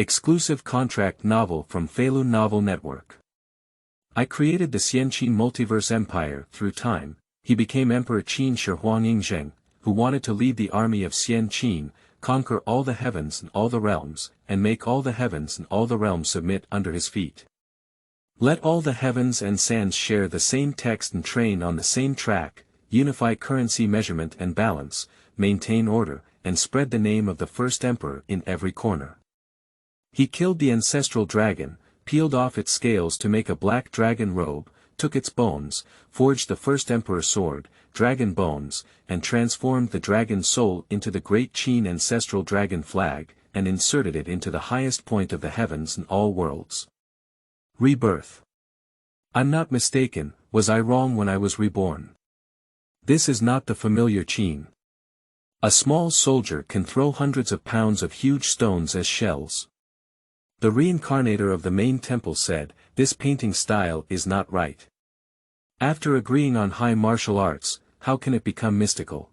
Exclusive contract novel from Feilu Novel Network. I created the Xianqin Multiverse Empire through time. He became Emperor Qin Shi Huang Zheng, who wanted to lead the army of Xian Qin, conquer all the heavens and all the realms, and make all the heavens and all the realms submit under his feet. Let all the heavens and sands share the same text and train on the same track, unify currency measurement and balance, maintain order, and spread the name of the first emperor in every corner. He killed the ancestral dragon, peeled off its scales to make a black dragon robe, took its bones, forged the first emperor's sword, dragon bones, and transformed the dragon's soul into the great Qin ancestral dragon flag, and inserted it into the highest point of the heavens and all worlds. Rebirth. I'm not mistaken, was I wrong when I was reborn? This is not the familiar Qin. A small soldier can throw hundreds of pounds of huge stones as shells. The reincarnator of the main temple said, this painting style is not right. After agreeing on high martial arts, how can it become mystical?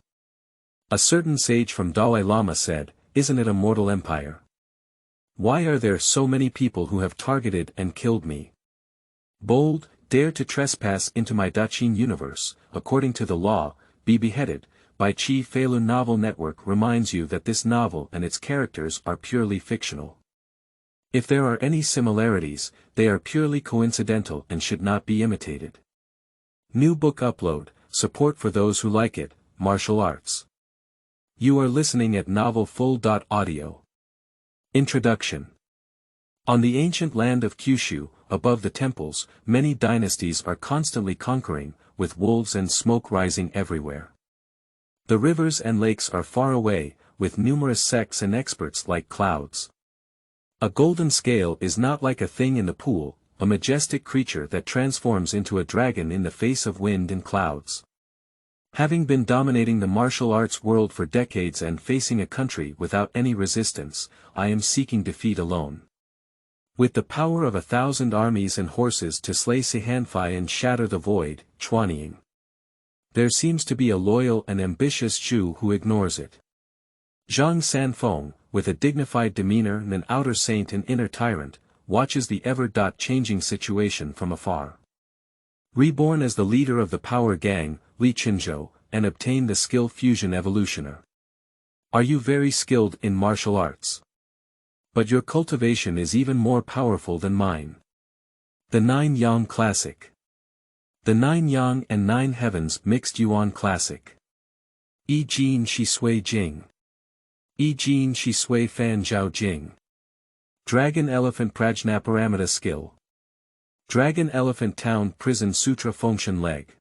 A certain sage from Dalai Lama said, isn't it a mortal empire? Why are there so many people who have targeted and killed me? Bold, dare to trespass into my Daqin universe, according to the law, be beheaded. By Chi Feilu Novel Network reminds you that this novel and its characters are purely fictional. If there are any similarities, they are purely coincidental and should not be imitated. New book upload, support for those who like it, martial arts. You are listening at novelfull.audio. Introduction. On the ancient land of Kyushu, above the temples, many dynasties are constantly conquering, with wolves and smoke rising everywhere. The rivers and lakes are far away, with numerous sects and experts like clouds. A golden scale is not like a thing in the pool, a majestic creature that transforms into a dragon in the face of wind and clouds. Having been dominating the martial arts world for decades and facing a country without any resistance, I am seeking defeat alone. With the power of 1,000 armies and horses to slay Xianqin and shatter the void, Chuanying. There seems to be a loyal and ambitious Zhu who ignores it. Zhang Sanfeng, with a dignified demeanor and an outer saint and inner tyrant, watches the ever-changing situation from afar. Reborn as the leader of the power gang, Li Qinzhou, and obtained the skill fusion evolutioner. Are you very skilled in martial arts? But your cultivation is even more powerful than mine. The 9 Yang Classic. The 9 Yang and 9 Heavens Mixed Yuan Classic. Yi Jin Shi Sui Jing. Yi Jin Shi Sui Fan Zhao Jing. Dragon Elephant Prajnaparamita Skill. Dragon Elephant Town Prison Sutra Function Leg.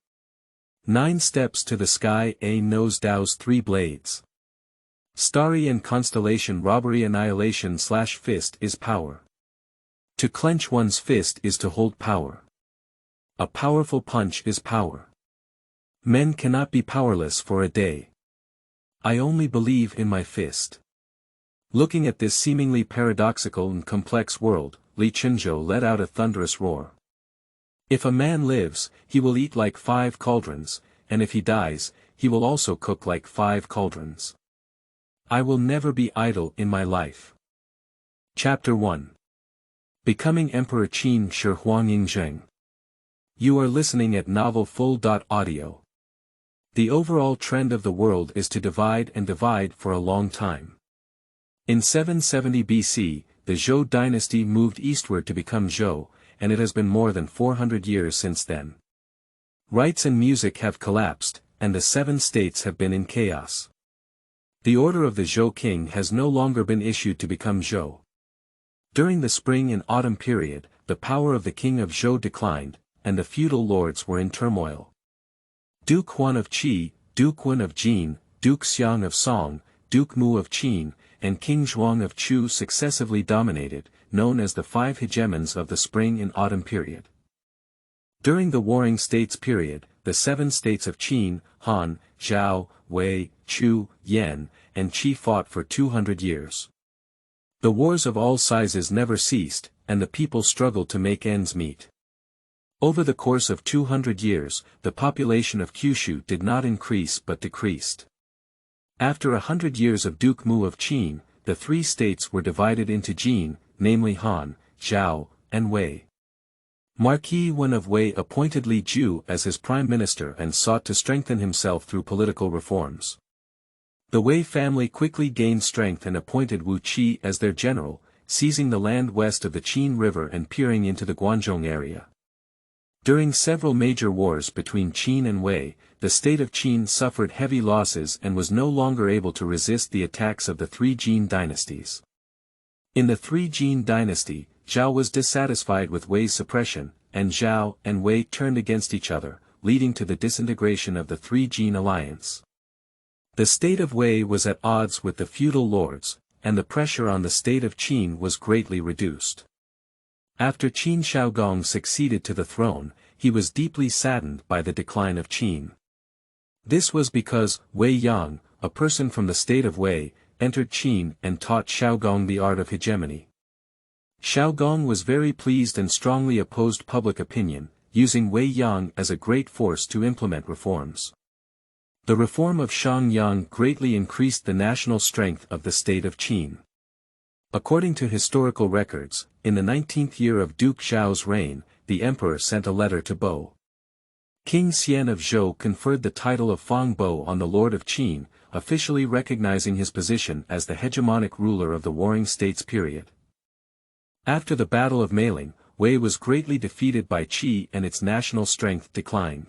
9 Steps to the Sky A Nose Dao's 3 Blades. Starry and Constellation Robbery Annihilation / Fist is power. To clench one's fist is to hold power. A powerful punch is power. Men cannot be powerless for a day. I only believe in my fist. Looking at this seemingly paradoxical and complex world, Li Qinzhou let out a thunderous roar. If a man lives, he will eat like 5 cauldrons, and if he dies, he will also cook like 5 cauldrons. I will never be idle in my life. Chapter 1. Becoming Emperor Qin Shi Huang Zheng. You are listening at novelfull.audio. The overall trend of the world is to divide and divide for a long time. In 770 BC, the Zhou dynasty moved eastward to become Zhou, and it has been more than 400 years since then. Rites and music have collapsed, and the 7 states have been in chaos. The order of the Zhou king has no longer been issued to become Zhou. During the spring and autumn period, the power of the king of Zhou declined, and the feudal lords were in turmoil. Duke Huan of Qi, Duke Wen of Jin, Duke Xiang of Song, Duke Mu of Qin, and King Zhuang of Chu successively dominated, known as the 5 hegemons of the spring and autumn period. During the Warring States period, the 7 states of Qin, Han, Zhao, Wei, Chu, Yan, and Qi fought for 200 years. The wars of all sizes never ceased, and the people struggled to make ends meet. Over the course of 200 years, the population of Kyushu did not increase but decreased. After 100 years of Duke Mu of Qin, the 3 states were divided into Jin, namely Han, Zhao, and Wei. Marquis Wen of Wei appointed Li Ju as his prime minister and sought to strengthen himself through political reforms. The Wei family quickly gained strength and appointed Wu Qi as their general, seizing the land west of the Qin River and peering into the Guangzhong area. During several major wars between Qin and Wei, the state of Qin suffered heavy losses and was no longer able to resist the attacks of the three Jin dynasties. In the three Jin dynasty, Zhao was dissatisfied with Wei's suppression, and Zhao and Wei turned against each other, leading to the disintegration of the three Jin alliance. The state of Wei was at odds with the feudal lords, and the pressure on the state of Qin was greatly reduced. After Qin Shaogong succeeded to the throne, he was deeply saddened by the decline of Qin. This was because Wei Yang, a person from the state of Wei, entered Qin and taught Shaogong the art of hegemony. Shaogong was very pleased and strongly opposed public opinion, using Wei Yang as a great force to implement reforms. The reform of Shang Yang greatly increased the national strength of the state of Qin. According to historical records, in the 19th year of Duke Zhao's reign, the emperor sent a letter to Bo. King Xian of Zhou conferred the title of Fang Bo on the Lord of Qin, officially recognizing his position as the hegemonic ruler of the Warring States period. After the Battle of Meiling, Wei was greatly defeated by Qi and its national strength declined.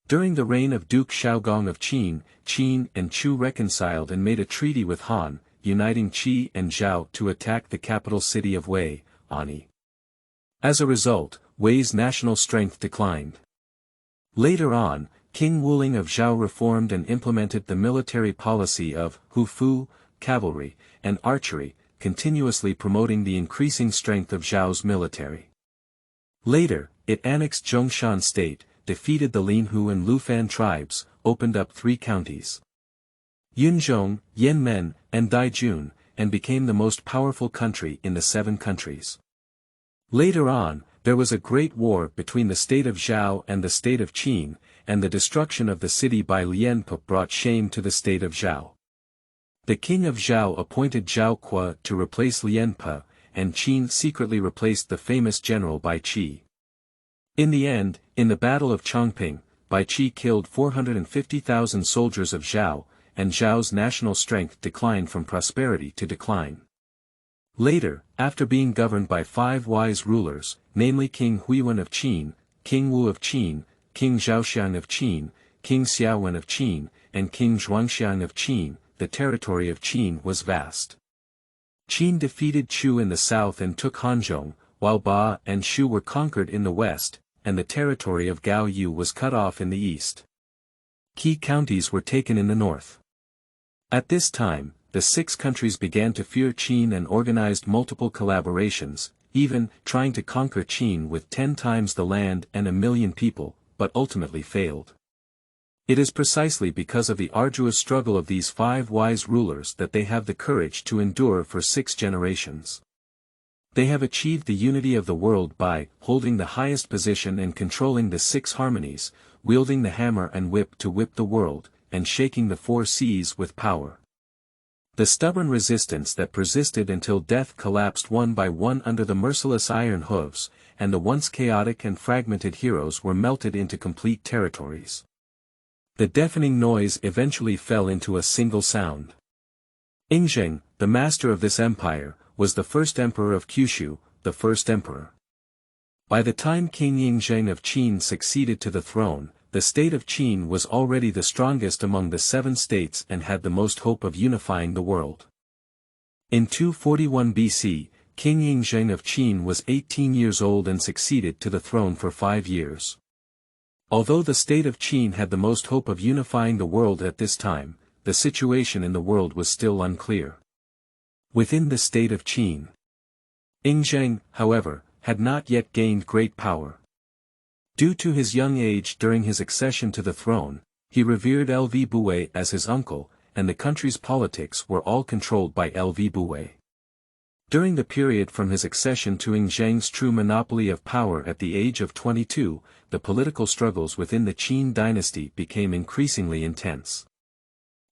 During the reign of Duke Shaogong of Qin, Qin and Chu reconciled and made a treaty with Han, uniting Qi and Zhao to attack the capital city of Wei, Ani. As a result, Wei's national strength declined. Later on, King Wuling of Zhao reformed and implemented the military policy of Hufu, cavalry, and archery, continuously promoting the increasing strength of Zhao's military. Later, it annexed Zhongshan state, defeated the Linhu and Lufan tribes, opened up 3 counties, Yunzhong, Yanmen, and Daijun, and became the most powerful country in the 7 countries. Later on, there was a great war between the state of Zhao and the state of Qin, and the destruction of the city by Lianpe brought shame to the state of Zhao. The king of Zhao appointed Zhao Kuo to replace Lianpe, and Qin secretly replaced the famous general Bai Qi. In the end, in the Battle of Chongping, Bai Qi killed 450,000 soldiers of Zhao, and Zhao's national strength declined from prosperity to decline. Later, after being governed by 5 wise rulers, namely King Huiwen of Qin, King Wu of Qin, King Zhaoxiang of Qin, King Xiaowen of Qin, and King Zhuangxiang of Qin, the territory of Qin was vast. Qin defeated Chu in the south and took Hanzhong, while Ba and Shu were conquered in the west, and the territory of Gao Yu was cut off in the east. Key counties were taken in the north. At this time, the 6 countries began to fear Qin and organized multiple collaborations, even trying to conquer Qin with 10 times the land and 1 million people, but ultimately failed. It is precisely because of the arduous struggle of these 5 wise rulers that they have the courage to endure for 6 generations. They have achieved the unity of the world by holding the highest position and controlling the 6 harmonies, wielding the hammer and whip to whip the world, and shaking the 4 seas with power. The stubborn resistance that persisted until death collapsed one by one under the merciless iron hooves, and the once chaotic and fragmented heroes were melted into complete territories. The deafening noise eventually fell into a single sound. Ying, the master of this empire, was the first emperor of Kyushu, the first emperor. By the time King Ying of Qin succeeded to the throne, the state of Qin was already the strongest among the 7 states and had the most hope of unifying the world. In 241 BC, King Ying of Qin was 18 years old and succeeded to the throne for 5 years. Although the state of Qin had the most hope of unifying the world at this time, the situation in the world was still unclear. Within the state of Qin, Ying, however, had not yet gained great power. Due to his young age during his accession to the throne, he revered Lv Buwei as his uncle, and the country's politics were all controlled by Lv Buwei. During the period from his accession to Ying's true monopoly of power at the age of 22, the political struggles within the Qin dynasty became increasingly intense.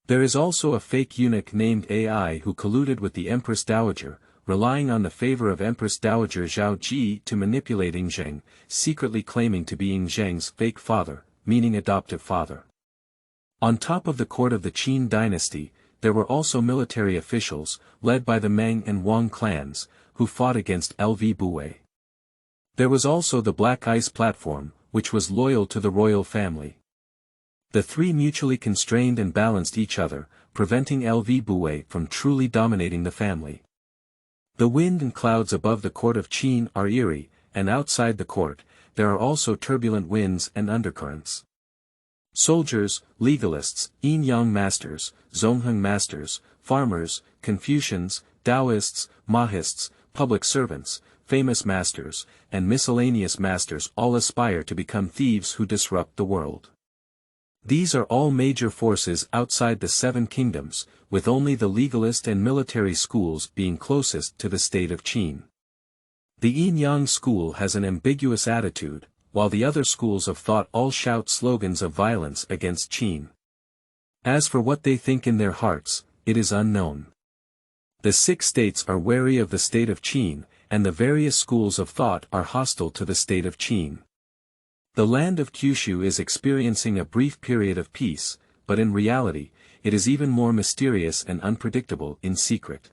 There is also a fake eunuch named Ai who colluded with the Empress Dowager, relying on the favor of Empress Dowager Zhao Ji to manipulate Ying Zheng, secretly claiming to be Ying Zheng's fake father, meaning adoptive father. On top of the court of the Qin dynasty, there were also military officials, led by the Meng and Huang clans, who fought against Lv Buwei. There was also the Black Ice platform, which was loyal to the royal family. The three mutually constrained and balanced each other, preventing Lv Buwei from truly dominating the family. The wind and clouds above the court of Qin are eerie, and outside the court, there are also turbulent winds and undercurrents. Soldiers, legalists, yin-yang masters, zongheng masters, farmers, Confucians, Taoists, Mahists, public servants, famous masters, and miscellaneous masters all aspire to become thieves who disrupt the world. These are all major forces outside the Seven Kingdoms, with only the legalist and military schools being closest to the state of Qin. The yin-yang school has an ambiguous attitude, while the other schools of thought all shout slogans of violence against Qin. As for what they think in their hearts, it is unknown. The 6 states are wary of the state of Qin, and the various schools of thought are hostile to the state of Qin. The land of Kyushu is experiencing a brief period of peace, but in reality, it is even more mysterious and unpredictable in secret.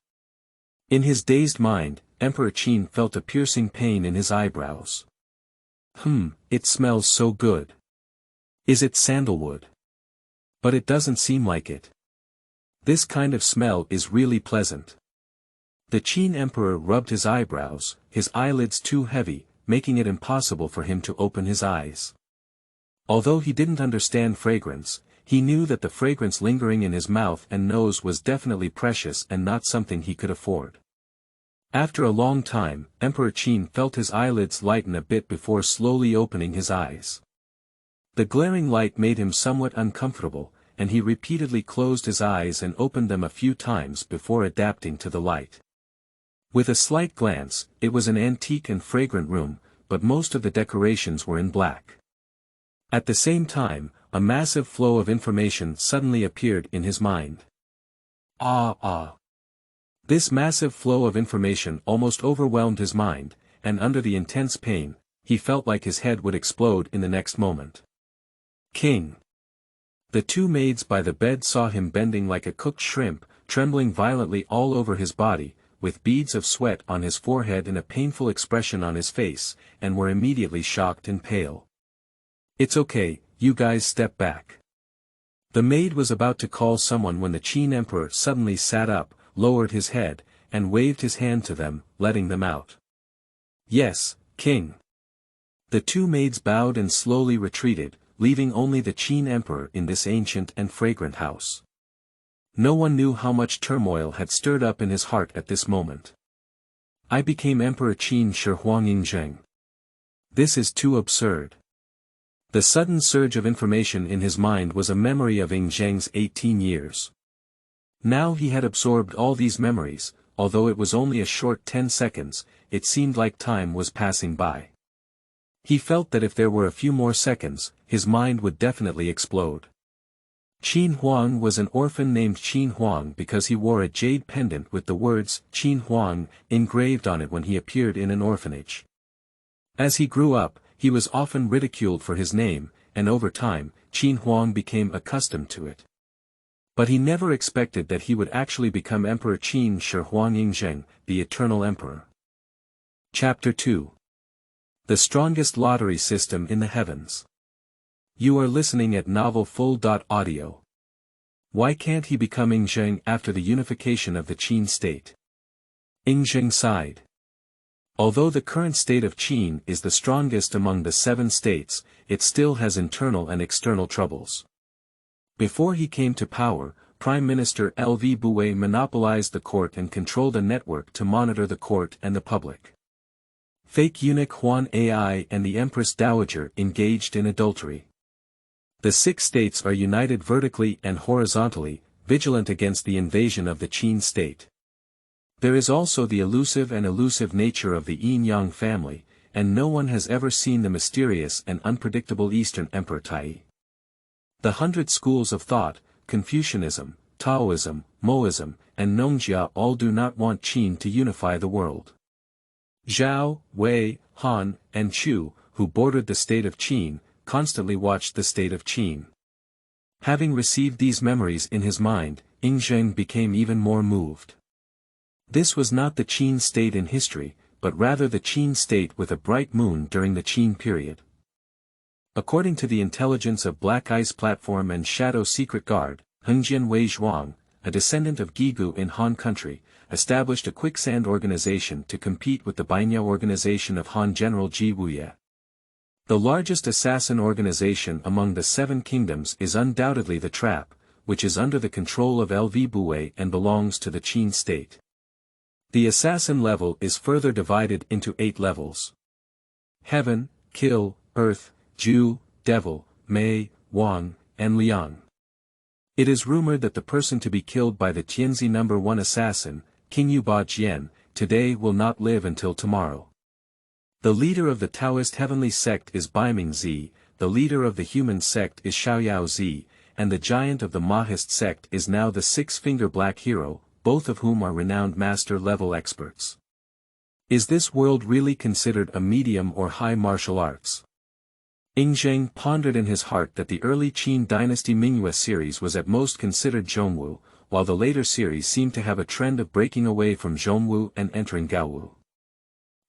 In his dazed mind, Emperor Qin felt a piercing pain in his eyebrows. It smells so good. Is it sandalwood? But it doesn't seem like it. This kind of smell is really pleasant. The Qin Emperor rubbed his eyebrows, his eyelids too heavy, making it impossible for him to open his eyes. Although he didn't understand fragrance, he knew that the fragrance lingering in his mouth and nose was definitely precious and not something he could afford. After a long time, Emperor Qin felt his eyelids lighten a bit before slowly opening his eyes. The glaring light made him somewhat uncomfortable, and he repeatedly closed his eyes and opened them a few times before adapting to the light. With a slight glance, it was an antique and fragrant room, but most of the decorations were in black. At the same time, a massive flow of information suddenly appeared in his mind. This massive flow of information almost overwhelmed his mind, and under the intense pain, he felt like his head would explode in the next moment. King. The 2 maids by the bed saw him bending like a cooked shrimp, trembling violently all over his body, with beads of sweat on his forehead and a painful expression on his face, and were immediately shocked and pale. "It's okay, you guys step back." The maid was about to call someone when the Qin Emperor suddenly sat up, lowered his head, and waved his hand to them, letting them out. "Yes, King." The 2 maids bowed and slowly retreated, leaving only the Qin Emperor in this ancient and fragrant house. No one knew how much turmoil had stirred up in his heart at this moment. "I became Emperor Qin Shi Huang Ying Zheng. This is too absurd." The sudden surge of information in his mind was a memory of Ying Zheng's 18 years. Now he had absorbed all these memories, although it was only a short 10 seconds, it seemed like time was passing by. He felt that if there were a few more seconds, his mind would definitely explode. Qin Huang was an orphan named Qin Huang because he wore a jade pendant with the words Qin Huang engraved on it when he appeared in an orphanage. As he grew up, he was often ridiculed for his name, and over time, Qin Huang became accustomed to it. But he never expected that he would actually become Emperor Qin Shi Huang Ying Zheng, the Eternal Emperor. Chapter 2. The Strongest Lottery System in the Heavens. You are listening at novelfull.audio. Why can't he become Ying Zheng after the unification of the Qin state? Ying Zheng sighed. Although the current state of Qin is the strongest among the 7 states, it still has internal and external troubles. Before he came to power, Prime Minister Lv Buwei monopolized the court and controlled a network to monitor the court and the public. Fake eunuch Huang Ai and the Empress Dowager engaged in adultery. The 6 states are united vertically and horizontally, vigilant against the invasion of the Qin state. There is also the elusive nature of the yin-yang family, and no one has ever seen the mysterious and unpredictable Eastern Emperor Tai. The 100 schools of thought, Confucianism, Taoism, Moism, and Nongjia all do not want Qin to unify the world. Zhao, Wei, Han, and Chu, who bordered the state of Qin, constantly watched the state of Qin. Having received these memories in his mind, Zheng became even more moved. This was not the Qin state in history, but rather the Qin state with a bright moon during the Qin period. According to the intelligence of Black Ice Platform and Shadow Secret Guard, Hengjian Wei Zhuang, a descendant of Gigu in Han country, established a quicksand organization to compete with the Bainyao organization of Han General Ji Wuye. The largest assassin organization among the 7 kingdoms is undoubtedly the Trap, which is under the control of Lv Buwei and belongs to the Qin state. The assassin level is further divided into 8 levels. Heaven, Kill, Earth, Ju, Devil, Mei, Wang, and Liang. It is rumored that the person to be killed by the Tianzi No. 1 assassin, King Yuba Jian, today will not live until tomorrow. The leader of the Taoist heavenly sect is Baiming Zi, the leader of the human sect is Xiaoyao Zi, and the giant of the Mahist sect is now the 6-finger black hero, both of whom are renowned master-level experts. Is this world really considered a medium or high martial arts? Zheng pondered in his heart that the early Qin dynasty Mingyue series was at most considered Zhongwu, while the later series seemed to have a trend of breaking away from Zhongwu and entering Gaowu.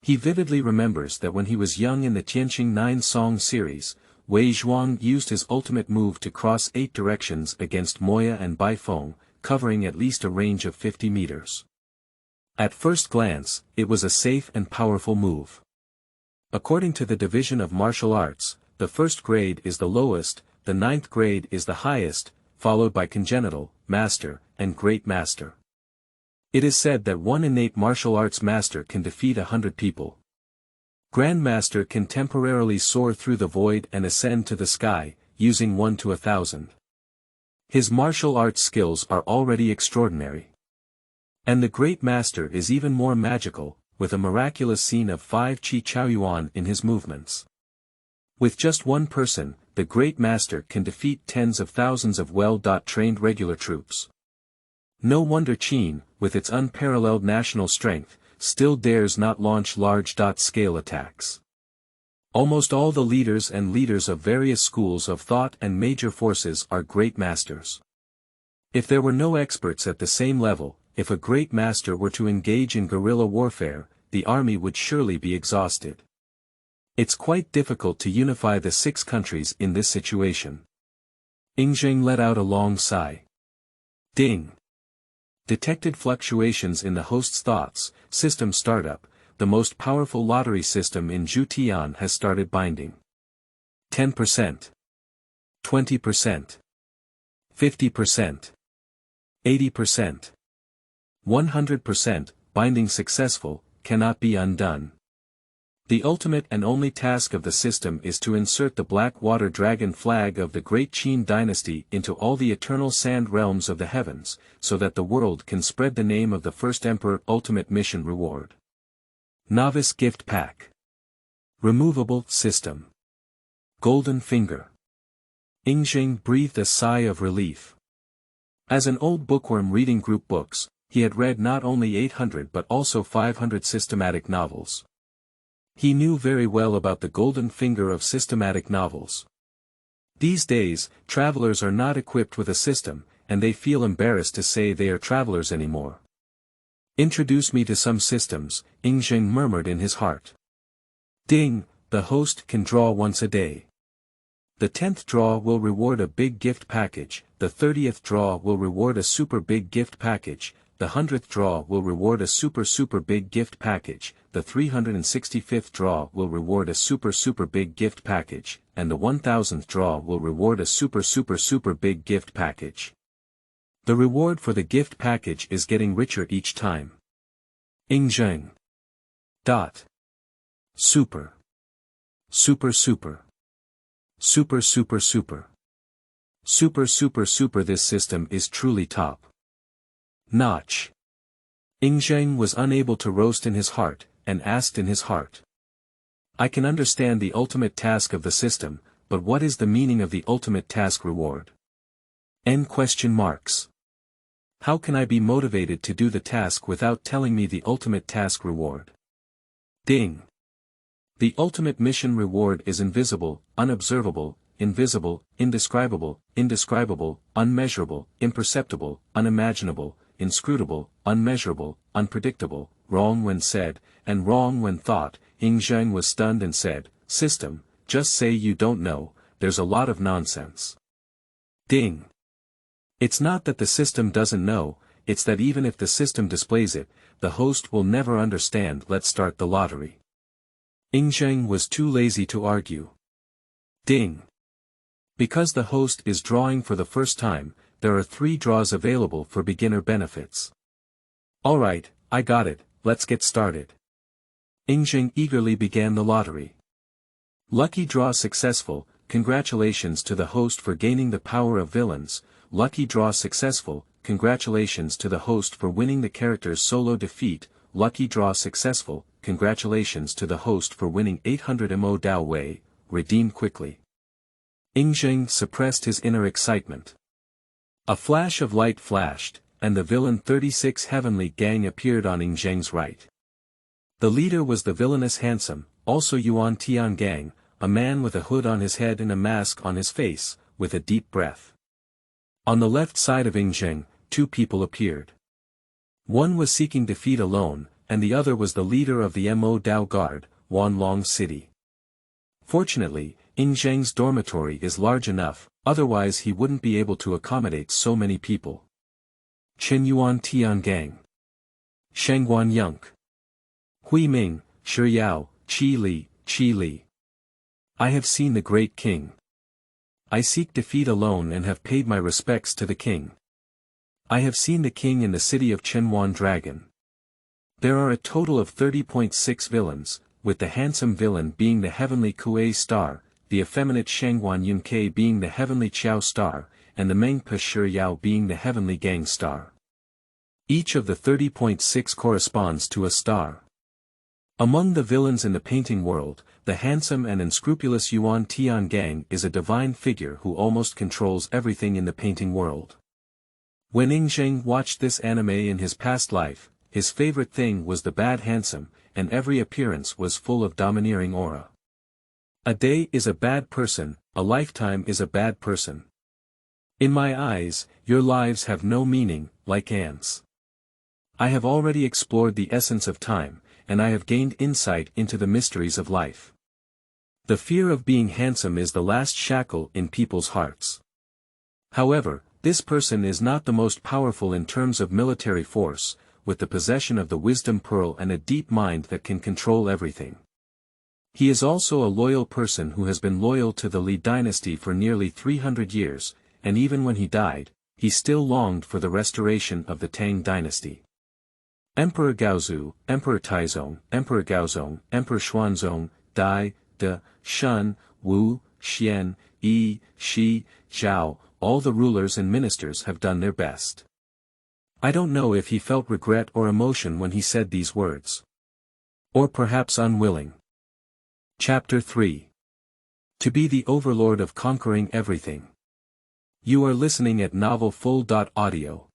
He vividly remembers that when he was young in the Tianqing 9 Song series, Wei Zhuang used his ultimate move to cross 8 directions against Moya and Baifeng, covering at least a range of 50 meters. At first glance, it was a safe and powerful move. According to the division of martial arts, the first grade is the lowest, the 9th grade is the highest, followed by congenital, master, and great master. It is said that one innate martial arts master can defeat 100 people. Grandmaster can temporarily soar through the void and ascend to the sky, using 1 to 1,000. His martial arts skills are already extraordinary. And the great master is even more magical, with a miraculous scene of 5 Qi Chaoyuan in his movements. With just one person, the great master can defeat tens of thousands of well-trained regular troops. No wonder Qin, with its unparalleled national strength, still dares not launch large-scale attacks. Almost all the leaders of various schools of thought and major forces are great masters. If there were no experts at the same level, if a great master were to engage in guerrilla warfare, the army would surely be exhausted. It's quite difficult to unify the 6 countries in this situation. Zheng let out a long sigh. Ding. Detected fluctuations in the host's thoughts. System startup. The most powerful lottery system in Zhutian has started binding. 10%. 20%. 50%. 80%. 100%, binding successful, cannot be undone. The ultimate and only task of the system is to insert the Black Water Dragon flag of the Great Qin dynasty into all the eternal sand realms of the heavens, so that the world can spread the name of the first emperor. Ultimate mission reward. Novice gift pack. Removable system. Golden finger. Zheng breathed a sigh of relief. As an old bookworm reading group books, he had read not only 800 but also 500 systematic novels. He knew very well about the golden finger of systematic novels. These days, travelers are not equipped with a system, and they feel embarrassed to say they are travelers anymore. Introduce me to some systems, Zheng murmured in his heart. Ding, the host can draw once a day. The 10th draw will reward a big gift package, the 30th draw will reward a super big gift package, the 100th draw will reward a super big gift package, the 365th draw will reward a super big gift package, and the 1000th draw will reward a super big gift package. The reward for the gift package is getting richer each time. Zheng. Super. Super. This system is truly top notch. Zheng was unable to roast in his heart, and asked in his heart. I can understand the ultimate task of the system, but what is the meaning of the ultimate task reward? How can I be motivated to do the task without telling me the ultimate task reward? Ding. The ultimate mission reward is invisible, unobservable, invisible, indescribable, unmeasurable, imperceptible, unimaginable, inscrutable, unmeasurable, unpredictable, wrong when said, and wrong when thought. Zheng was stunned and said, "System, just say you don't know, there's a lot of nonsense." Ding. It's not that the system doesn't know, it's that even if the system displays it, the host will never understand. Let's start the lottery. Zheng was too lazy to argue. Ding. Because the host is drawing for the first time, there are 3 draws available for beginner benefits. Alright, I got it, let's get started. Zheng eagerly began the lottery. Lucky draw successful, congratulations to the host for gaining the power of villains. Lucky draw successful, congratulations to the host for winning the character's solo defeat. Lucky draw successful, congratulations to the host for winning 800 Modao Wei, redeem quickly. Zheng suppressed his inner excitement. A flash of light flashed, and the villain 36 Heavenly Gang appeared on Zheng's right. The leader was the villainous handsome, also Yuan Tian Gang, a man with a hood on his head and a mask on his face, with a deep breath. On the left side of Zheng, 2 people appeared. One was seeking defeat alone, and the other was the leader of the Modao Guard, Wanlong City. Fortunately, Zheng's dormitory is large enough, otherwise he wouldn't be able to accommodate so many people. Chen Yuan Tian Gang. Shengguan Yunk. Hui Ming, Shi Yao, Qi Li. I have seen the great king. I seek defeat alone and have paid my respects to the king. I have seen the king in the city of Chenwan Dragon. There are a total of 30.6 villains, with the handsome villain being the heavenly Kuei star, the effeminate Shangguan Yunke being the heavenly Qiao star, and the Mengpa Shi Yao being the heavenly Gang star. Each of the 30.6 corresponds to a star. Among the villains in the painting world, the handsome and unscrupulous Yuan Tian Gang is a divine figure who almost controls everything in the painting world. When Zheng watched this anime in his past life, his favorite thing was the bad handsome, and every appearance was full of domineering aura. A day is a bad person, a lifetime is a bad person. In my eyes, your lives have no meaning, like ants. I have already explored the essence of time, and I have gained insight into the mysteries of life. The fear of being handsome is the last shackle in people's hearts. However, this person is not the most powerful in terms of military force, with the possession of the wisdom pearl and a deep mind that can control everything. He is also a loyal person who has been loyal to the Li dynasty for nearly 300 years, and even when he died, he still longed for the restoration of the Tang dynasty. Emperor Gaozu, Emperor Taizong, Emperor Gaozong, Emperor Xuanzong, Dai, De, Shun, Wu, Xian, Yi, Shi, Zhao, all the rulers and ministers have done their best. I don't know if he felt regret or emotion when he said these words. Or perhaps unwilling. Chapter 3. To be the overlord of conquering everything. You are listening at novelfull.audio.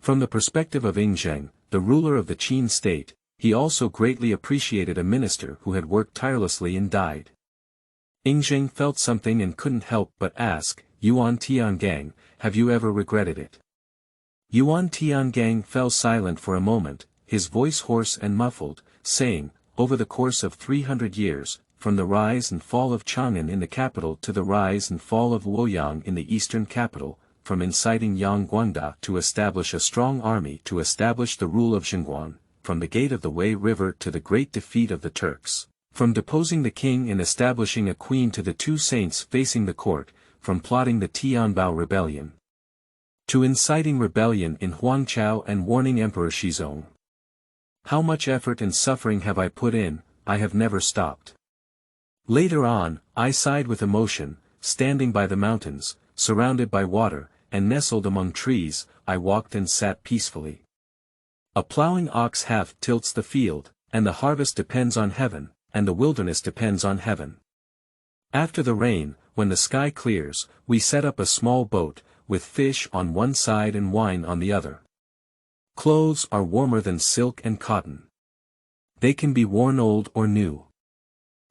From the perspective of Zheng, the ruler of the Qin state, he also greatly appreciated a minister who had worked tirelessly and died. Zheng felt something and couldn't help but ask, Yuan Tian Gang, have you ever regretted it? Yuan Tian Gang fell silent for a moment, his voice hoarse and muffled, saying, over the course of 300 years, from the rise and fall of Chang'an in the capital to the rise and fall of Luoyang in the eastern capital, from inciting Yang Guangda to establish a strong army to establish the rule of Zhengguan, from the gate of the Wei River to the great defeat of the Turks, from deposing the king and establishing a queen to the 2 saints facing the court, from plotting the Tianbao rebellion to inciting rebellion in Huangchao and warning Emperor Shizong. How much effort and suffering have I put in, I have never stopped. Later on, I sighed with emotion, standing by the mountains, surrounded by water, and nestled among trees, I walked and sat peacefully. A plowing ox half tilts the field, and the harvest depends on heaven, and the wilderness depends on heaven. After the rain, when the sky clears, we set up a small boat, with fish on one side and wine on the other. Clothes are warmer than silk and cotton. They can be worn old or new.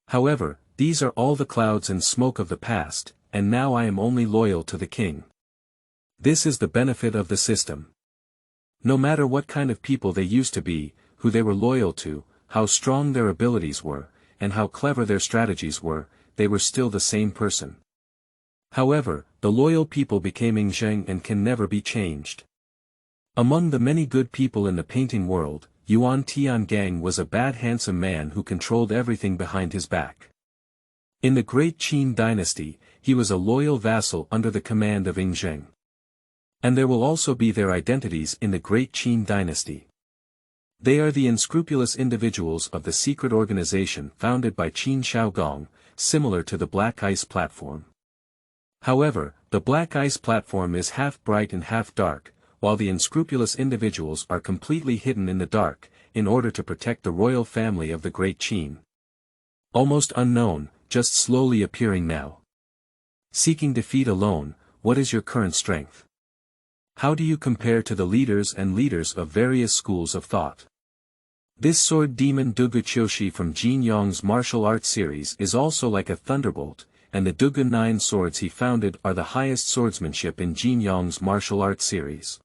However, these are all the clouds and smoke of the past, and now I am only loyal to the king. This is the benefit of the system. No matter what kind of people they used to be, who they were loyal to, how strong their abilities were, and how clever their strategies were, they were still the same person. However, the loyal people became Zheng and can never be changed. Among the many good people in the painting world, Yuan Tiangang was a bad handsome man who controlled everything behind his back. In the Great Qin dynasty, he was a loyal vassal under the command of Zheng. And there will also be their identities in the Great Qin dynasty. They are the unscrupulous individuals of the secret organization founded by Qin Shaogong, similar to the Black Ice Platform. However, the Black Ice Platform is half bright and half dark, while the unscrupulous individuals are completely hidden in the dark, in order to protect the royal family of the Great Qin. Almost unknown, just slowly appearing now. Seeking defeat alone, what is your current strength? How do you compare to the leaders of various schools of thought? This sword demon Dugu Qiushi from Jin Yong's martial arts series is also like a thunderbolt, and the Dugu 9 swords he founded are the highest swordsmanship in Jin Yong's martial arts series.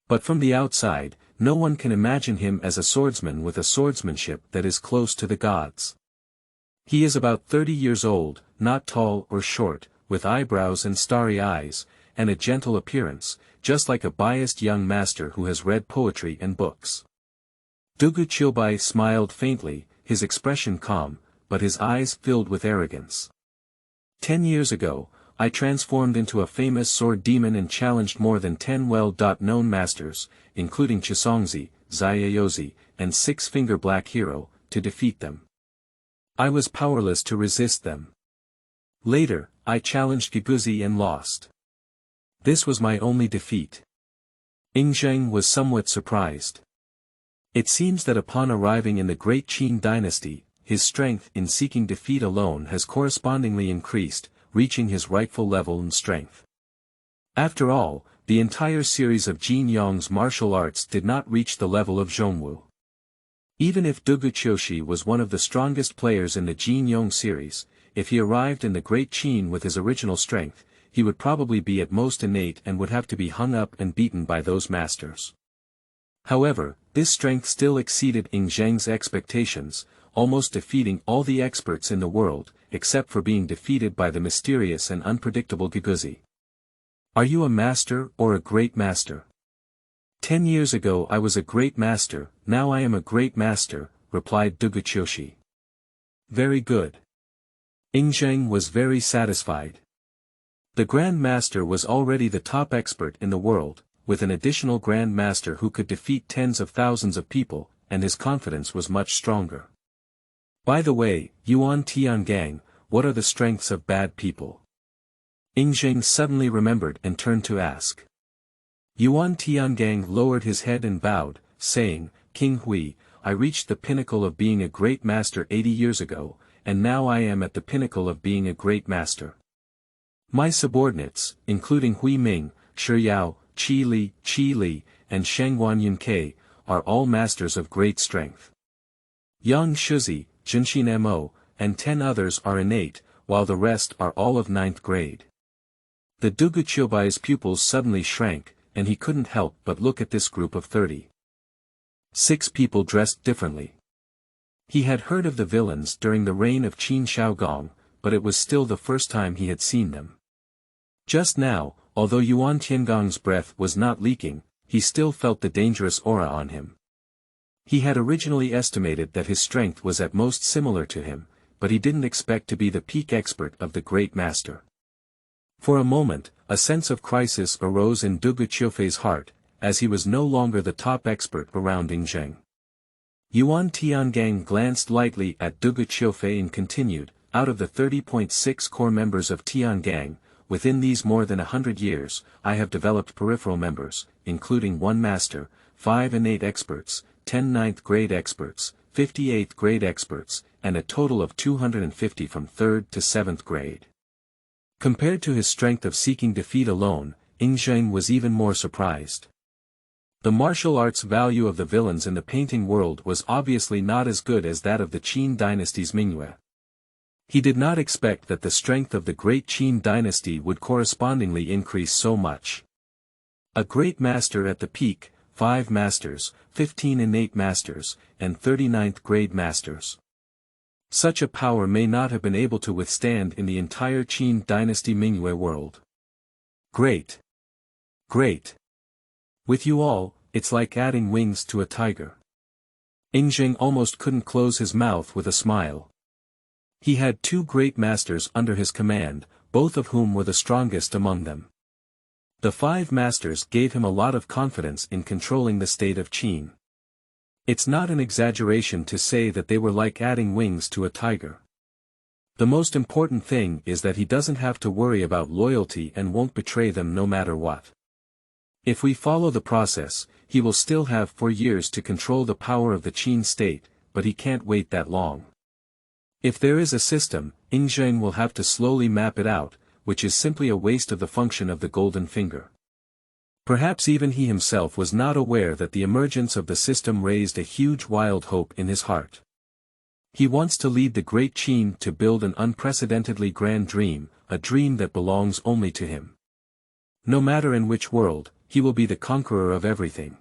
But from the outside, no one can imagine him as a swordsman with a swordsmanship that is close to the gods. He is about 30 years old, not tall or short, with eyebrows and starry eyes, and a gentle appearance, just like a biased young master who has read poetry and books. Dugu Qiubai smiled faintly, his expression calm, but his eyes filled with arrogance. 10 years ago, I transformed into a famous sword demon and challenged more than 10 well-known masters, including Chisongzi, Xiaozi, and Six-Finger Black Hero, to defeat them. I was powerless to resist them. Later, I challenged Giguzi and lost. This was my only defeat. Zheng was somewhat surprised. It seems that upon arriving in the Great Qin dynasty, his strength in seeking defeat alone has correspondingly increased, reaching his rightful level and strength. After all, the entire series of Jin Yong's martial arts did not reach the level of Zhongwu. Even if Dugu Qiushi was one of the strongest players in the Jin Yong series, if he arrived in the Great Qin with his original strength, he would probably be at most innate and would have to be hung up and beaten by those masters. However, this strength still exceeded Zheng's expectations, almost defeating all the experts in the world, except for being defeated by the mysterious and unpredictable Giguzi. Are you a master or a great master? 10 years ago I was a great master, now I am a great master, replied Dugu Qiushi. Very good. Zheng was very satisfied. The Grand Master was already the top expert in the world, with an additional Grand Master who could defeat tens of thousands of people, and his confidence was much stronger. By the way, Yuan Tiangang, what are the strengths of bad people? Zheng suddenly remembered and turned to ask. Yuan Tiangang lowered his head and bowed, saying, King Hui, I reached the pinnacle of being a great master 80 years ago, and now I am at the pinnacle of being a great master. My subordinates, including Hui Ming, Shi Yao, Qi Li, and Shangguan Yunke, are all masters of great strength. Yang Shuzi, Zhenxin Mo, and 10 others are innate, while the rest are all of 9th grade. The Dugu Qiubai's pupils suddenly shrank, and he couldn't help but look at this group of 30. 6 people dressed differently. He had heard of the villains during the reign of Qin Shaogong, but it was still the first time he had seen them. Just now, although Yuan Tiangong's breath was not leaking, he still felt the dangerous aura on him. He had originally estimated that his strength was at most similar to him, but he didn't expect to be the peak expert of the great master. For a moment, a sense of crisis arose in Dugu Qiufei's heart, as he was no longer the top expert around Zheng. Yuan Tiangang glanced lightly at Dugu Qiufei and continued, out of the 30.6 core members of Tiangang, within these more than 100 years, I have developed peripheral members, including 1 master, 5 innate experts, 10 9th grade experts, 58th grade experts, and a total of 250 from 3rd to 7th grade. Compared to his strength of seeking defeat alone, Zheng was even more surprised. The martial arts value of the villains in the painting world was obviously not as good as that of the Qin dynasty's Mingyue. He did not expect that the strength of the great Qin dynasty would correspondingly increase so much. A great master at the peak, 5 masters, 15 innate masters, and 39th grade masters. Such a power may not have been able to withstand in the entire Qin dynasty Mingyue world. Great. Great. With you all, it's like adding wings to a tiger. Zheng almost couldn't close his mouth with a smile. He had 2 great masters under his command, both of whom were the strongest among them. The 5 masters gave him a lot of confidence in controlling the state of Qin. It's not an exaggeration to say that they were like adding wings to a tiger. The most important thing is that he doesn't have to worry about loyalty and won't betray them no matter what. If we follow the process, he will still have 4 years to control the power of the Qin state, but he can't wait that long. If there is a system, Zheng will have to slowly map it out, which is simply a waste of the function of the golden finger. Perhaps even he himself was not aware that the emergence of the system raised a huge wild hope in his heart. He wants to lead the great Qin to build an unprecedentedly grand dream, a dream that belongs only to him. No matter in which world, he will be the conqueror of everything.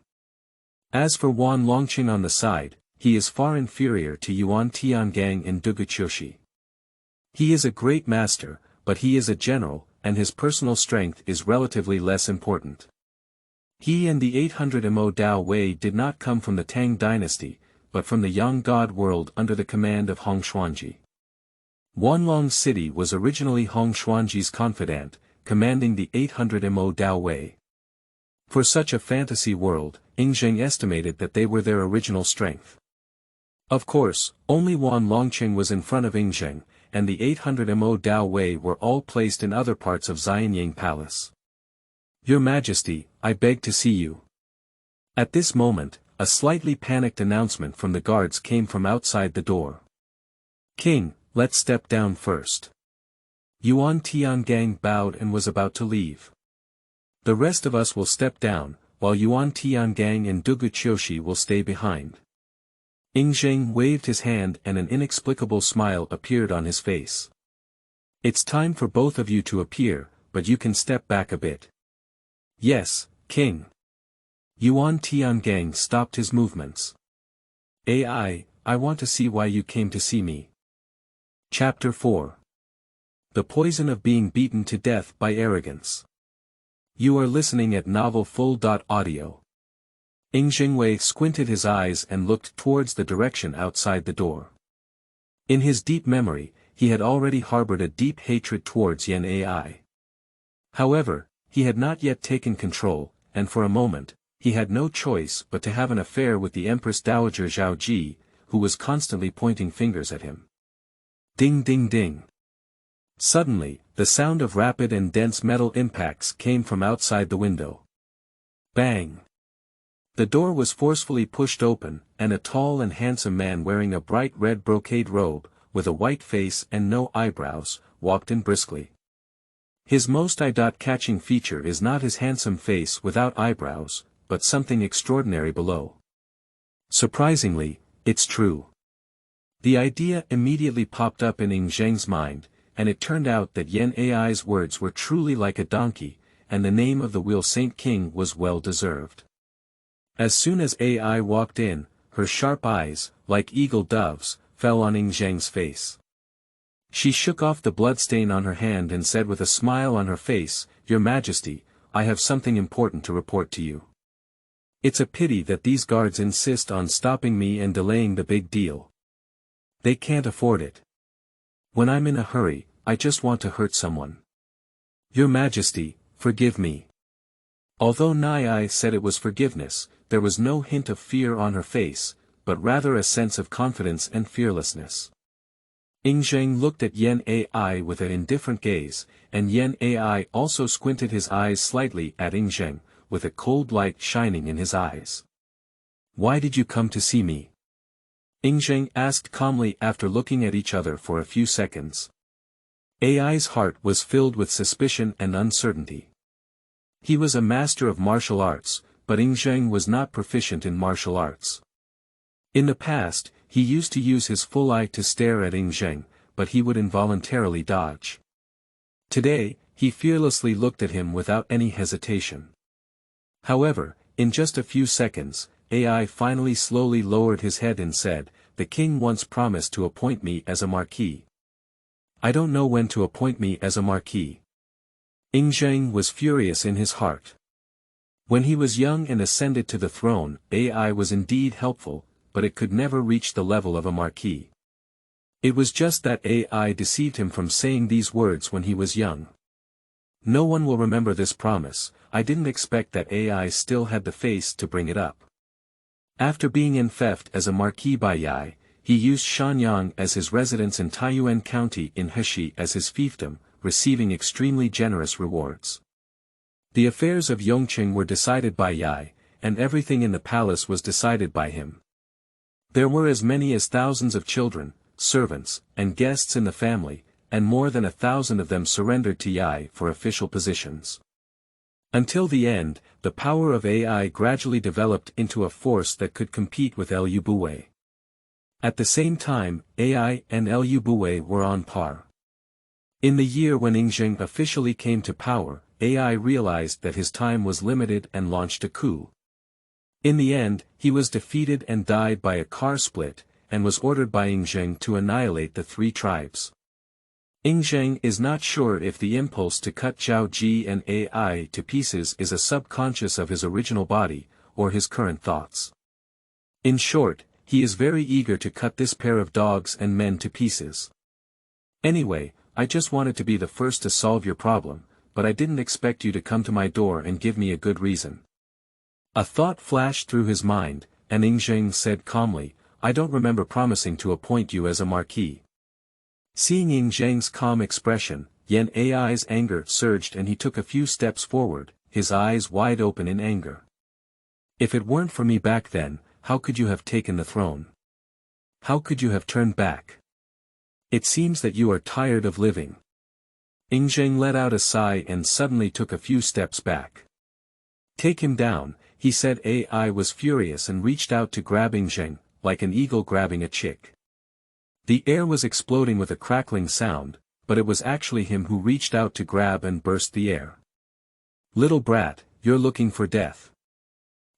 As for Wan Longqing on the side, he is far inferior to Yuan Tiangang in Duguqiushi. He is a great master, but he is a general, and his personal strength is relatively less important. He and the 800 Modao Wei did not come from the Tang dynasty, but from the Yang God world under the command of Hong Xuanji. Wanlong City was originally Hong Xuanji's confidant, commanding the 800 Modao Wei. For such a fantasy world, Zheng estimated that they were their original strength. Of course, only Wan Longqing was in front of Zheng, and the 800 Modao Wei were all placed in other parts of Xianying Palace. Your Majesty, I beg to see you. At this moment, a slightly panicked announcement from the guards came from outside the door. King, let's step down first. Yuan Tiangang bowed and was about to leave. The rest of us will step down, while Yuan Tiangang and Duguqiushi will stay behind. Zheng waved his hand and an inexplicable smile appeared on his face. It's time for both of you to appear, but you can step back a bit. Yes, King. Yuan Tiangang stopped his movements. I want to see why you came to see me. Chapter 4. The Poison of Being Beaten to Death by Arrogance. You are listening at novelfull.audio. Zheng squinted his eyes and looked towards the direction outside the door. In his deep memory, he had already harbored a deep hatred towards Yan Ai. However, he had not yet taken control, and for a moment, he had no choice but to have an affair with the Empress Dowager Zhaoji, who was constantly pointing fingers at him. Ding ding ding. Suddenly, the sound of rapid and dense metal impacts came from outside the window. Bang! The door was forcefully pushed open, and a tall and handsome man wearing a bright red brocade robe, with a white face and no eyebrows, walked in briskly. His most eye-catching feature is not his handsome face without eyebrows, but something extraordinary below. Surprisingly, it's true. The idea immediately popped up in Zheng's mind, and it turned out that Yan Ai's words were truly like a donkey, and the name of the Wheel Saint King was well deserved. As soon as Ai walked in, her sharp eyes, like eagle doves, fell on Zheng's face. She shook off the bloodstain on her hand and said with a smile on her face, Your Majesty, I have something important to report to you. It's a pity that these guards insist on stopping me and delaying the big deal. They can't afford it. When I'm in a hurry, I just want to hurt someone. Your Majesty, forgive me. Although Nai said it was forgiveness, there was no hint of fear on her face, but rather a sense of confidence and fearlessness. Zheng looked at Yan Ai with an indifferent gaze, and Yan Ai also squinted his eyes slightly at Zheng, with a cold light shining in his eyes. Why did you come to see me? Zheng asked calmly after looking at each other for a few seconds. Ai's heart was filled with suspicion and uncertainty. He was a master of martial arts, but Zheng was not proficient in martial arts. In the past, he used to use his full eye to stare at Zheng, but he would involuntarily dodge. Today, he fearlessly looked at him without any hesitation. However, in just a few seconds, AI finally slowly lowered his head and said, "The king once promised to appoint me as a marquis. I don't know when to appoint me as a marquis." Zheng was furious in his heart. When he was young and ascended to the throne, AI was indeed helpful, but it could never reach the level of a marquis. It was just that AI deceived him from saying these words when he was young. No one will remember this promise. I didn't expect that AI still had the face to bring it up. After being enfeoffed as a marquis by Yai, he used Xianyang as his residence in Taiyuan County in Heshi as his fiefdom, receiving extremely generous rewards. The affairs of Yongqing were decided by Yai, and everything in the palace was decided by him. There were as many as thousands of children, servants, and guests in the family, and more than 1,000 of them surrendered to Yai for official positions. Until the end, the power of AI gradually developed into a force that could compete with Lv Buwei. At the same time, AI and Lv Buwei were on par. In the year when Zheng officially came to power, AI realized that his time was limited and launched a coup. In the end, he was defeated and died by a car split, and was ordered by Zheng to annihilate the 3 tribes. Zheng is not sure if the impulse to cut Zhao Ji and AI to pieces is a subconscious of his original body, or his current thoughts. In short, he is very eager to cut this pair of dogs and men to pieces. Anyway, I just wanted to be the first to solve your problem, but I didn't expect you to come to my door and give me a good reason. A thought flashed through his mind, and Zheng said calmly, "I don't remember promising to appoint you as a marquis." Seeing Zheng's calm expression, Yan Ai's anger surged and he took a few steps forward, his eyes wide open in anger. "If it weren't for me back then, how could you have taken the throne? How could you have turned back? It seems that you are tired of living." Zheng let out a sigh and suddenly took a few steps back. "Take him down," he said. AI was furious and reached out to grab Zheng, like an eagle grabbing a chick. The air was exploding with a crackling sound, but it was actually him who reached out to grab and burst the air. "Little brat, you're looking for death.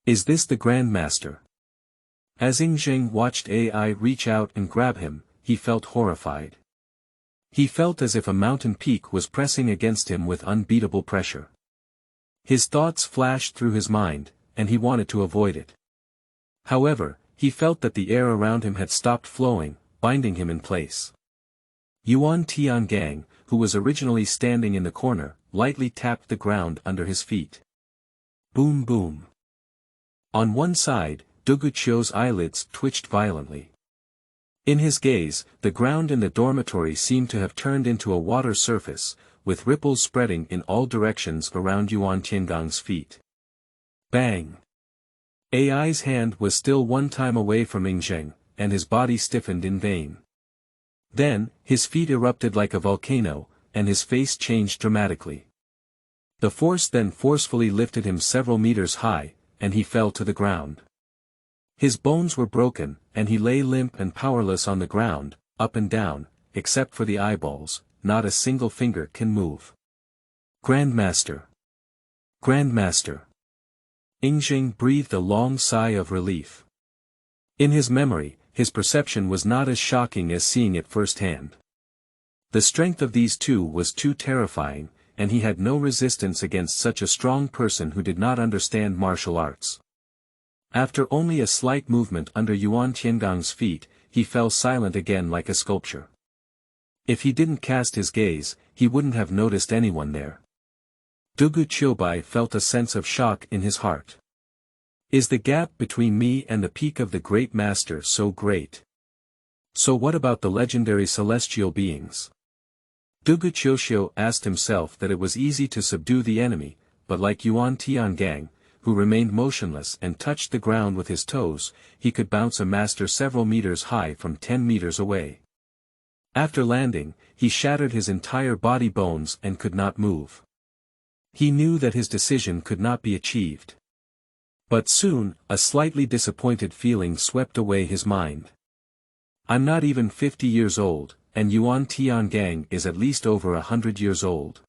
Is this the Grandmaster?" As Zheng watched AI reach out and grab him, he felt horrified. He felt as if a mountain peak was pressing against him with unbeatable pressure. His thoughts flashed through his mind, and he wanted to avoid it. However, he felt that the air around him had stopped flowing, binding him in place. Yuan Tiangang, who was originally standing in the corner, lightly tapped the ground under his feet. Boom boom. On one side, Duguqiu's eyelids twitched violently. In his gaze, the ground in the dormitory seemed to have turned into a water surface, with ripples spreading in all directions around Yuan Tiangang's feet. Bang! AI's hand was still one time away from Zheng, and his body stiffened in vain. Then, his feet erupted like a volcano, and his face changed dramatically. The force then forcefully lifted him several meters high, and he fell to the ground. His bones were broken, and he lay limp and powerless on the ground, up and down, except for the eyeballs, not a single finger can move. Grandmaster! Grandmaster! Zheng breathed a long sigh of relief. In his memory, his perception was not as shocking as seeing it firsthand. The strength of these two was too terrifying, and he had no resistance against such a strong person who did not understand martial arts. After only a slight movement under Yuan Tiangang's feet, he fell silent again like a sculpture. If he didn't cast his gaze, he wouldn't have noticed anyone there. Duguqiubai felt a sense of shock in his heart. Is the gap between me and the peak of the great master so great? So what about the legendary celestial beings? Duguqiu asked himself that it was easy to subdue the enemy, but like Yuan Tiangang, who remained motionless and touched the ground with his toes, he could bounce a master several meters high from 10 meters away. After landing, he shattered his entire body bones and could not move. He knew that his decision could not be achieved. But soon, a slightly disappointed feeling swept away his mind. I'm not even 50 years old, and Yuan Tiangang is at least over 100 years old.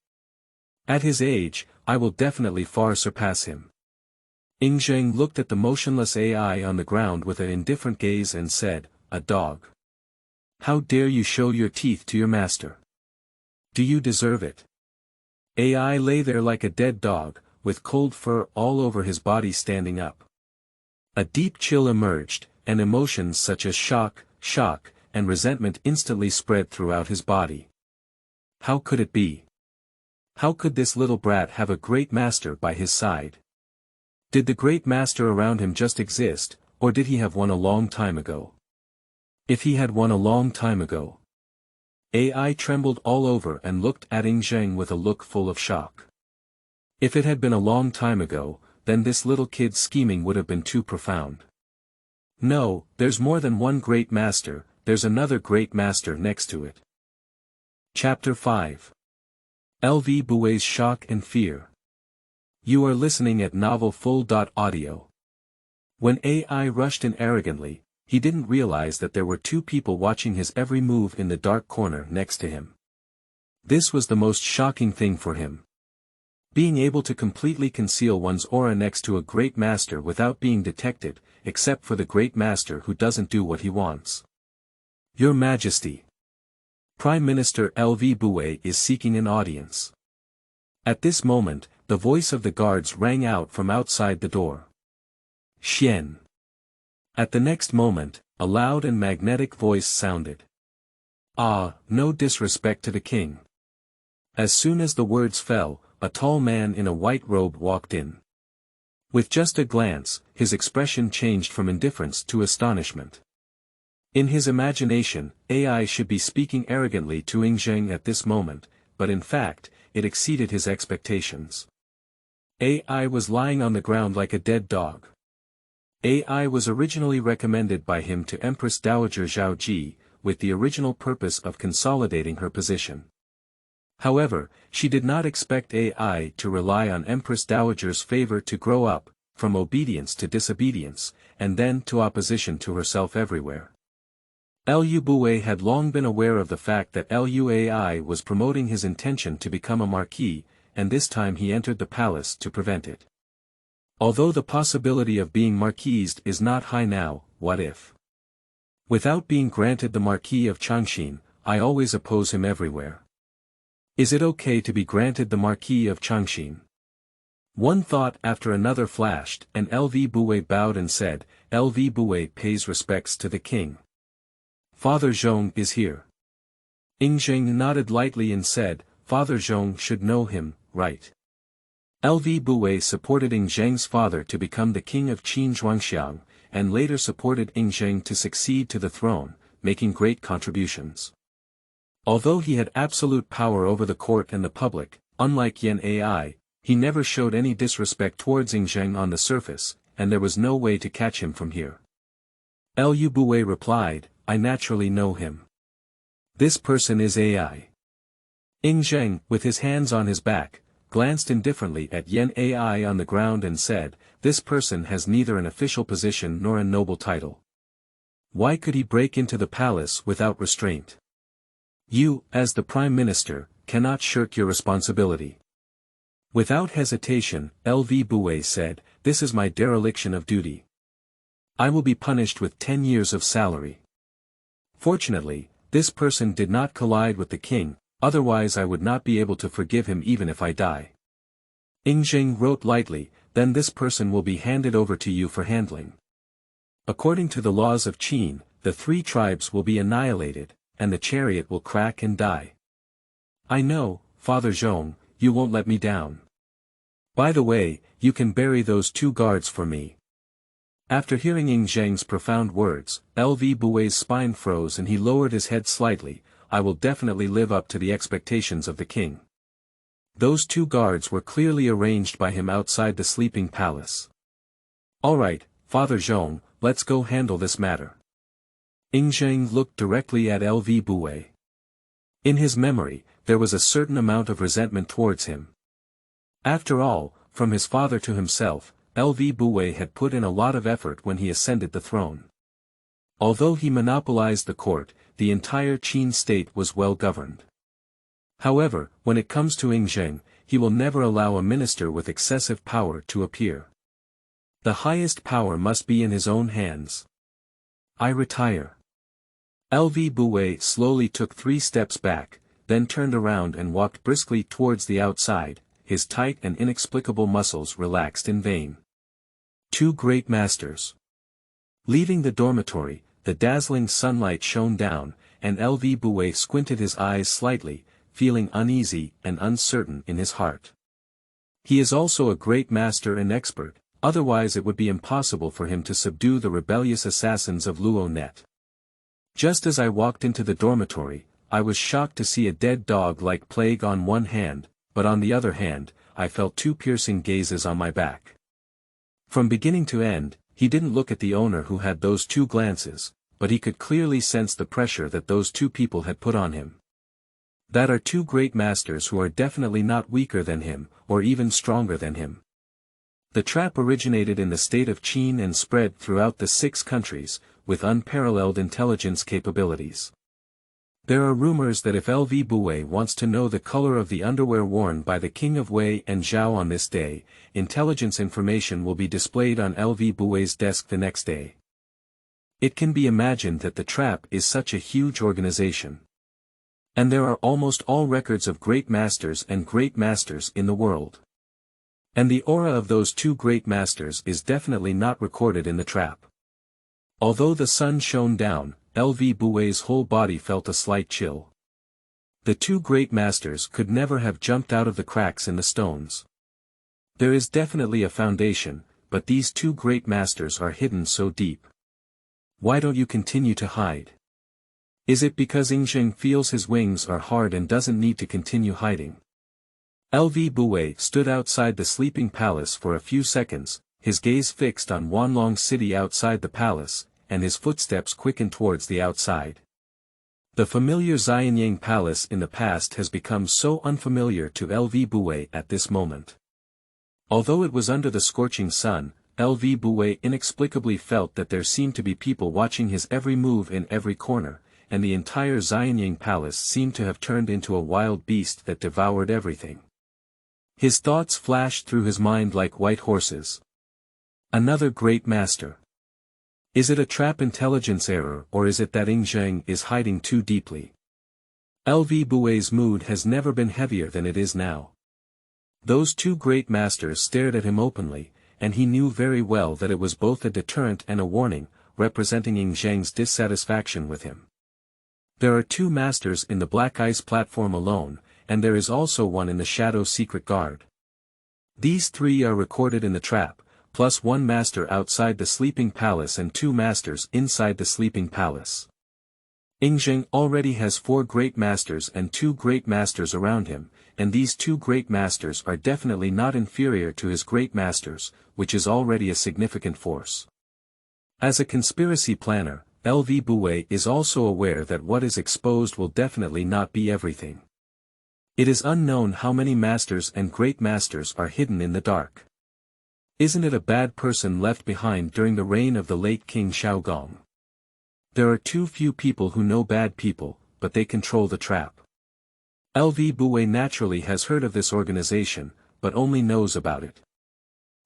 At his age, I will definitely far surpass him. Zheng looked at the motionless AI on the ground with an indifferent gaze and said, "A dog. How dare you show your teeth to your master? Do you deserve it?" AI lay there like a dead dog, with cold fur all over his body standing up. A deep chill emerged, and emotions such as shock, and resentment instantly spread throughout his body. How could it be? How could this little brat have a great master by his side? Did the great master around him just exist, or did he have one a long time ago? If he had one a long time ago. AI trembled all over and looked at Zheng with a look full of shock. If it had been a long time ago, then this little kid's scheming would have been too profound. No, there's more than one great master, there's another great master next to it. Chapter 5. Lv Buwei's Shock and Fear. You are listening at novelfull.audio. When AI rushed in arrogantly, he didn't realize that there were two people watching his every move in the dark corner next to him. This was the most shocking thing for him. Being able to completely conceal one's aura next to a great master without being detected, except for the great master who doesn't do what he wants. Your Majesty. Prime Minister Lv Buwei is seeking an audience. At this moment, the voice of the guards rang out from outside the door. Xian. At the next moment, a loud and magnetic voice sounded. Ah, no disrespect to the king. As soon as the words fell, a tall man in a white robe walked in. With just a glance, his expression changed from indifference to astonishment. In his imagination, AI should be speaking arrogantly to Zheng at this moment, but in fact, it exceeded his expectations. AI was lying on the ground like a dead dog. AI was originally recommended by him to Empress Dowager Zhaoji, with the original purpose of consolidating her position. However, she did not expect AI to rely on Empress Dowager's favor to grow up, from obedience to disobedience, and then to opposition to herself everywhere. Lv Buwei had long been aware of the fact that LUAI was promoting his intention to become a marquis, and this time he entered the palace to prevent it. Although the possibility of being marquised is not high now, what if? Without being granted the Marquis of Xianqin, I always oppose him everywhere. Is it okay to be granted the Marquis of Xianqin? One thought after another flashed, and Lv Buwei bowed and said, Lv Buwei pays respects to the king. Father Zheng is here. Zheng nodded lightly and said, Father Zheng should know him, right? Lv Buwei supported Zheng's father to become the king of Qin Zhuangxiang, and later supported Zheng to succeed to the throne, making great contributions. Although he had absolute power over the court and the public, unlike Yen AI, he never showed any disrespect towards Zheng on the surface, and there was no way to catch him from here. Lv Buwei replied, I naturally know him. This person is AI. Zheng, with his hands on his back, glanced indifferently at Yen AI on the ground and said, this person has neither an official position nor a noble title. Why could he break into the palace without restraint? You, as the Prime Minister, cannot shirk your responsibility. Without hesitation, Lv Buwei said, this is my dereliction of duty. I will be punished with 10 years of salary. Fortunately, this person did not collide with the king, otherwise I would not be able to forgive him even if I die. Zheng wrote lightly, then this person will be handed over to you for handling. According to the laws of Qin, the 3 tribes will be annihilated, and the chariot will crack and die. I know, Father Zheng, you won't let me down. By the way, you can bury those 2 guards for me. After hearing Zheng's profound words, Lv Buwei's spine froze and he lowered his head slightly. I will definitely live up to the expectations of the king. Those 2 guards were clearly arranged by him outside the sleeping palace. Alright, Father Zheng, let's go handle this matter. Zheng looked directly at Lv Buwei. In his memory, there was a certain amount of resentment towards him. After all, from his father to himself, Lv Buwei had put in a lot of effort when he ascended the throne. Although he monopolized the court, the entire Qin state was well governed. However, when it comes to Zheng, he will never allow a minister with excessive power to appear. The highest power must be in his own hands. I retire. Lv Buwei slowly took 3 steps back, then turned around and walked briskly towards the outside, his tight and inexplicable muscles relaxed in vain. 2 great masters. Leaving the dormitory, the dazzling sunlight shone down, and Lv Buwei squinted his eyes slightly, feeling uneasy and uncertain in his heart. He is also a great master and expert, otherwise it would be impossible for him to subdue the rebellious assassins of Luo Net. Just as I walked into the dormitory, I was shocked to see a dead dog like plague on one hand, but on the other hand, I felt 2 piercing gazes on my back. From beginning to end, he didn't look at the owner who had those 2 glances, but he could clearly sense the pressure that those 2 people had put on him. That are 2 great masters who are definitely not weaker than him, or even stronger than him. The trap originated in the state of Qin and spread throughout the 6 countries, with unparalleled intelligence capabilities. There are rumors that if Lv Buwei wants to know the color of the underwear worn by the King of Wei and Zhao on this day, intelligence information will be displayed on Lv Buwei's desk the next day. It can be imagined that the trap is such a huge organization. And there are almost all records of great masters and great masters in the world. And the aura of those 2 great masters is definitely not recorded in the trap. Although the sun shone down, Lv Buwei's whole body felt a slight chill. The 2 great masters could never have jumped out of the cracks in the stones. There is definitely a foundation, but these 2 great masters are hidden so deep. Why don't you continue to hide? Is it because Zheng feels his wings are hard and doesn't need to continue hiding? Lv Buwei stood outside the sleeping palace for a few seconds, his gaze fixed on Wanlong City outside the palace, and his footsteps quickened towards the outside. The familiar Xianyang Palace in the past has become so unfamiliar to Lv Buwei at this moment. Although it was under the scorching sun, Lv Buwei inexplicably felt that there seemed to be people watching his every move in every corner, and the entire Xianyang Palace seemed to have turned into a wild beast that devoured everything. His thoughts flashed through his mind like white horses. Another great master. Is it a trap intelligence error or is it that Zheng is hiding too deeply? Lv Buwei's mood has never been heavier than it is now. Those 2 great masters stared at him openly, and he knew very well that it was both a deterrent and a warning, representing Zheng's dissatisfaction with him. There are 2 masters in the Black Ice platform alone, and there is also one in the Shadow Secret Guard. These 3 are recorded in the trap, plus 1 master outside the sleeping palace and 2 masters inside the sleeping palace. Zheng already has 4 great masters and 2 great masters around him, and these 2 great masters are definitely not inferior to his great masters, which is already a significant force. As a conspiracy planner, Lv Buwei is also aware that what is exposed will definitely not be everything. It is unknown how many masters and great masters are hidden in the dark. Isn't it a bad person left behind during the reign of the late King Xiaogong? There are too few people who know bad people, but they control the trap. Lv Buwei naturally has heard of this organization, but only knows about it.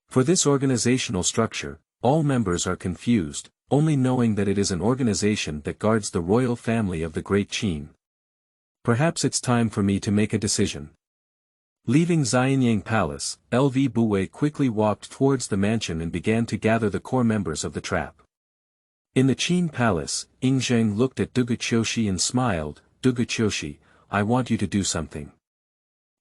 For this organizational structure, all members are confused, only knowing that it is an organization that guards the royal family of the Great Qin. Perhaps it's time for me to make a decision. Leaving Xianyang Palace, Lv Buwei quickly walked towards the mansion and began to gather the core members of the trap. In the Qin Palace, Zheng looked at Duguqiushi and smiled. "Duguqiushi, I want you to do something."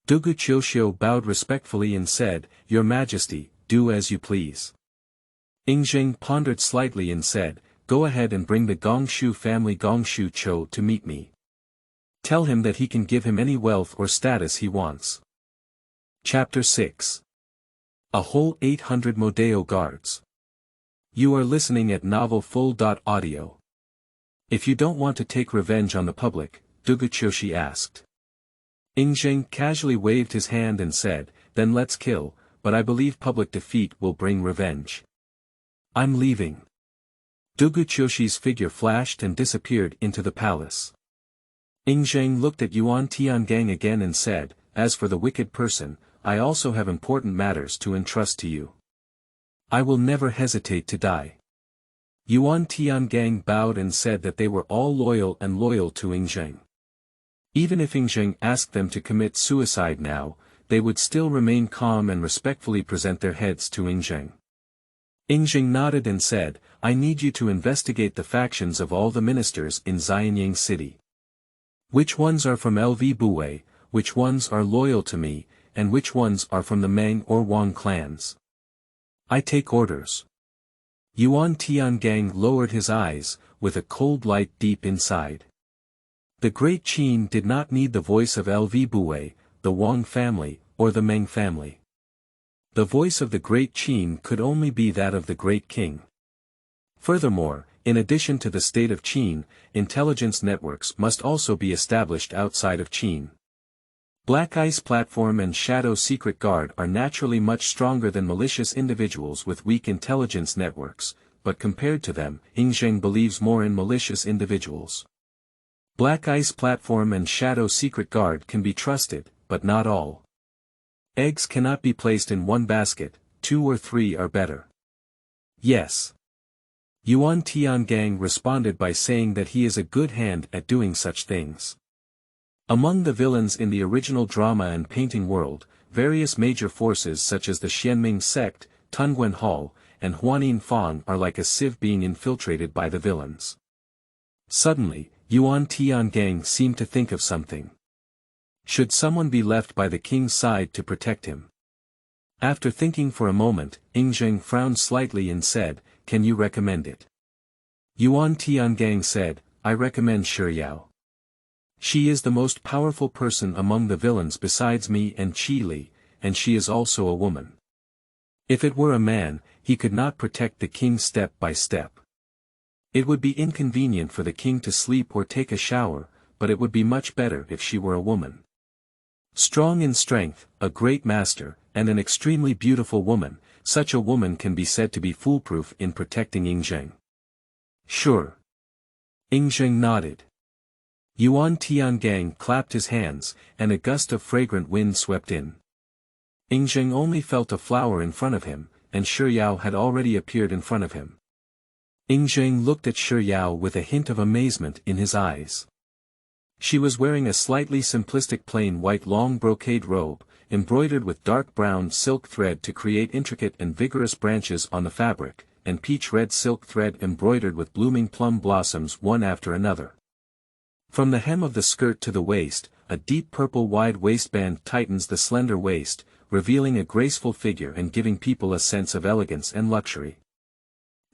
Duguqiushi bowed respectfully and said, "Your Majesty, do as you please." Zheng pondered slightly and said, "Go ahead and bring the Gongshu family Gongshu Cho to meet me. Tell him that he can give him any wealth or status he wants." Chapter 6. A whole 800 Modao guards. You are listening at novelfull.audio. If you don't want to take revenge on the public, Duguqiushi asked. Zheng casually waved his hand and said, then let's kill, but I believe public defeat will bring revenge. I'm leaving. Duguqiushi's figure flashed and disappeared into the palace. Zheng looked at Yuan Tiangang again and said, as for the wicked person, I also have important matters to entrust to you. I will never hesitate to die. Yuan Tiangang bowed and said that they were all loyal to Zheng. Even if Zheng asked them to commit suicide now, they would still remain calm and respectfully present their heads to Zheng. Zheng nodded and said, I need you to investigate the factions of all the ministers in Xianyang city. Which ones are from Lv Buwei, which ones are loyal to me, and which ones are from the Meng or Huang clans. I take orders. Yuan Tiangang lowered his eyes, with a cold light deep inside. The great Qin did not need the voice of Lv Buwei, the Huang family, or the Meng family. The voice of the great Qin could only be that of the great king. Furthermore, in addition to the state of Qin, intelligence networks must also be established outside of Qin. Black Ice Platform and Shadow Secret Guard are naturally much stronger than malicious individuals with weak intelligence networks, but compared to them, Zheng believes more in malicious individuals. Black Ice Platform and Shadow Secret Guard can be trusted, but not all. Eggs cannot be placed in one basket, 2 or 3 are better. Yes. Yuan Tiangang responded by saying that he is a good hand at doing such things. Among the villains in the original drama and painting world, various major forces such as the Xianming sect, Tunguen Hall, and Huanin Fang are like a sieve being infiltrated by the villains. Suddenly, Yuan Tiangang seemed to think of something. Should someone be left by the king's side to protect him? After thinking for a moment, Zheng frowned slightly and said, Can you recommend it? Yuan Tiangang said, I recommend Xiao. She is the most powerful person among the villains besides me and Qi Li, and she is also a woman. If it were a man, he could not protect the king step by step. It would be inconvenient for the king to sleep or take a shower, but it would be much better if she were a woman. Strong in strength, a great master, and an extremely beautiful woman, such a woman can be said to be foolproof in protecting Zheng. Sure. Zheng nodded. Yuan Tiangang clapped his hands, and a gust of fragrant wind swept in. Zheng only felt a flower in front of him, and Xiao had already appeared in front of him. Zheng looked at Xiao with a hint of amazement in his eyes. She was wearing a slightly simplistic plain white long brocade robe, embroidered with dark brown silk thread to create intricate and vigorous branches on the fabric, and peach red silk thread embroidered with blooming plum blossoms one after another. From the hem of the skirt to the waist, a deep purple wide waistband tightens the slender waist, revealing a graceful figure and giving people a sense of elegance and luxury.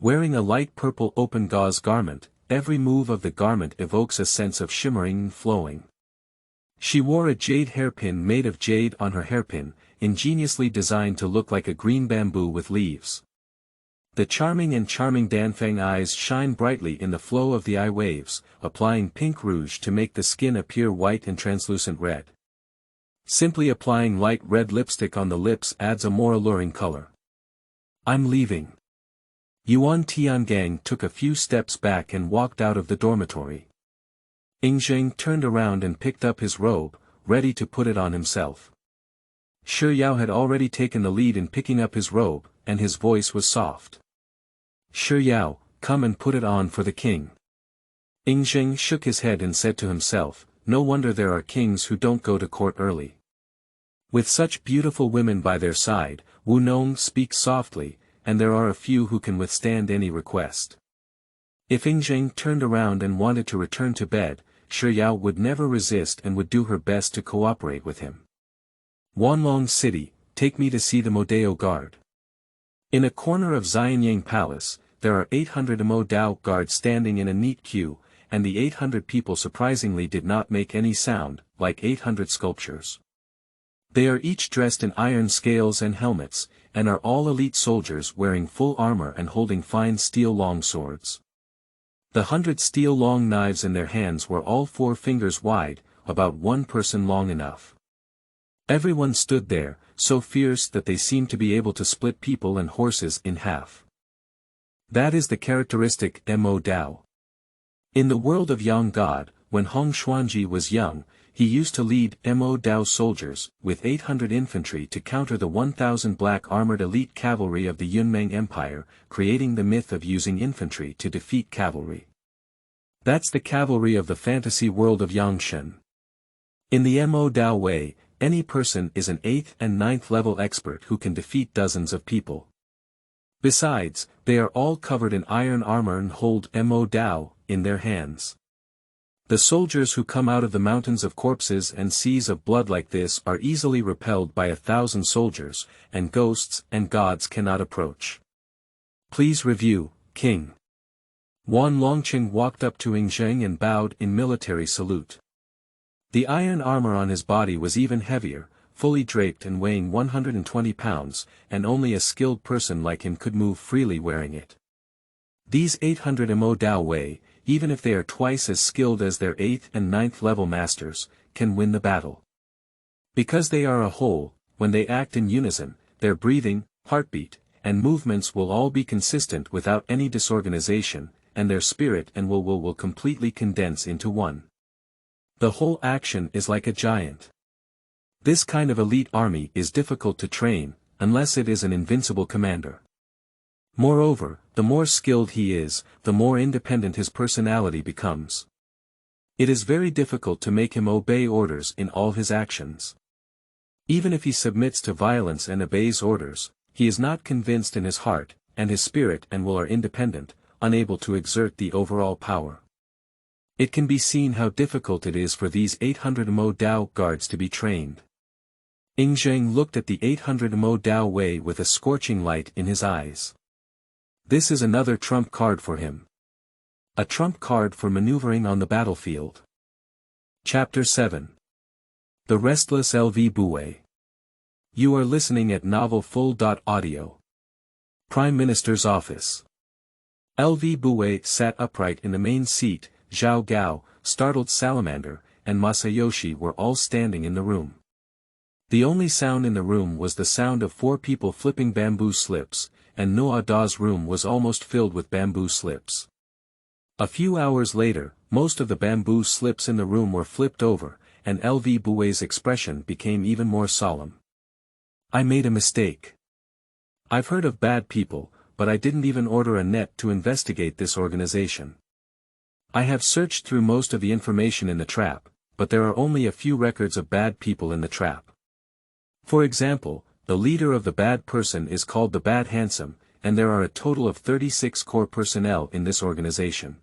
Wearing a light purple open gauze garment, every move of the garment evokes a sense of shimmering and flowing. She wore a jade hairpin made of jade on her hairpin, ingeniously designed to look like a green bamboo with leaves. The charming Danfeng eyes shine brightly in the flow of the eye waves, applying pink rouge to make the skin appear white and translucent red. Simply applying light red lipstick on the lips adds a more alluring color. I'm leaving. Yuan Tiangang took a few steps back and walked out of the dormitory. Zheng turned around and picked up his robe, ready to put it on himself. Xiao had already taken the lead in picking up his robe, and his voice was soft. Xiao, come and put it on for the king. Zheng shook his head and said to himself, no wonder there are kings who don't go to court early. With such beautiful women by their side, Wu Nong speaks softly, and there are a few who can withstand any request. If Zheng turned around and wanted to return to bed, Xiao would never resist and would do her best to cooperate with him. Wanlong City, take me to see the Modao guard. In a corner of Xianyang Palace, there are 800 Modao guards standing in a neat queue, and the 800 people surprisingly did not make any sound, like 800 sculptures. They are each dressed in iron scales and helmets, and are all elite soldiers wearing full armor and holding fine steel long swords. The 100 steel long knives in their hands were all 4 fingers wide, about 1 person long enough. Everyone stood there, so fierce that they seemed to be able to split people and horses in half. That is the characteristic Modao. In the world of Yang God, when Hong Xuanji was young, he used to lead Modao soldiers, with 800 infantry to counter the 1,000 black armored elite cavalry of the Yunmeng Empire, creating the myth of using infantry to defeat cavalry. That's the cavalry of the fantasy world of Xianqin. In the Modao way, any person is an 8th and 9th level expert who can defeat dozens of people. Besides, they are all covered in iron armor and hold Modao in their hands. The soldiers who come out of the mountains of corpses and seas of blood like this are easily repelled by 1,000 soldiers, and ghosts and gods cannot approach. Please review, King. Wan Longqing walked up to Zheng and bowed in military salute. The iron armor on his body was even heavier, fully draped and weighing 120 pounds, and only a skilled person like him could move freely wearing it. These 800 Modao Wei, even if they are twice as skilled as their 8th and 9th level masters, can win the battle. Because they are a whole, when they act in unison, their breathing, heartbeat, and movements will all be consistent without any disorganization, and their spirit and will completely condense into one. The whole action is like a giant. This kind of elite army is difficult to train, unless it is an invincible commander. Moreover, the more skilled he is, the more independent his personality becomes. It is very difficult to make him obey orders in all his actions. Even if he submits to violence and obeys orders, he is not convinced in his heart, and his spirit and will are independent, unable to exert the overall power. It can be seen how difficult it is for these 800 Modao guards to be trained. Zheng looked at the 800 Modao Wei with a scorching light in his eyes. This is another trump card for him. A trump card for maneuvering on the battlefield. Chapter 7. The Restless Lv Buwei. You are listening at novelfull.audio. Prime Minister's Office. Lv Buwei sat upright in the main seat. Zhao Gao, startled Salamander, and Masayoshi were all standing in the room. The only sound in the room was the sound of 4 people flipping bamboo slips, and No Ada's room was almost filled with bamboo slips. A few hours later, most of the bamboo slips in the room were flipped over, and Lv Buwei's expression became even more solemn. I made a mistake. I've heard of bad people, but I didn't even order a net to investigate this organization. I have searched through most of the information in the trap, but there are only a few records of bad people in the trap. For example, the leader of the bad person is called the Bad Handsome, and there are a total of 36 core personnel in this organization.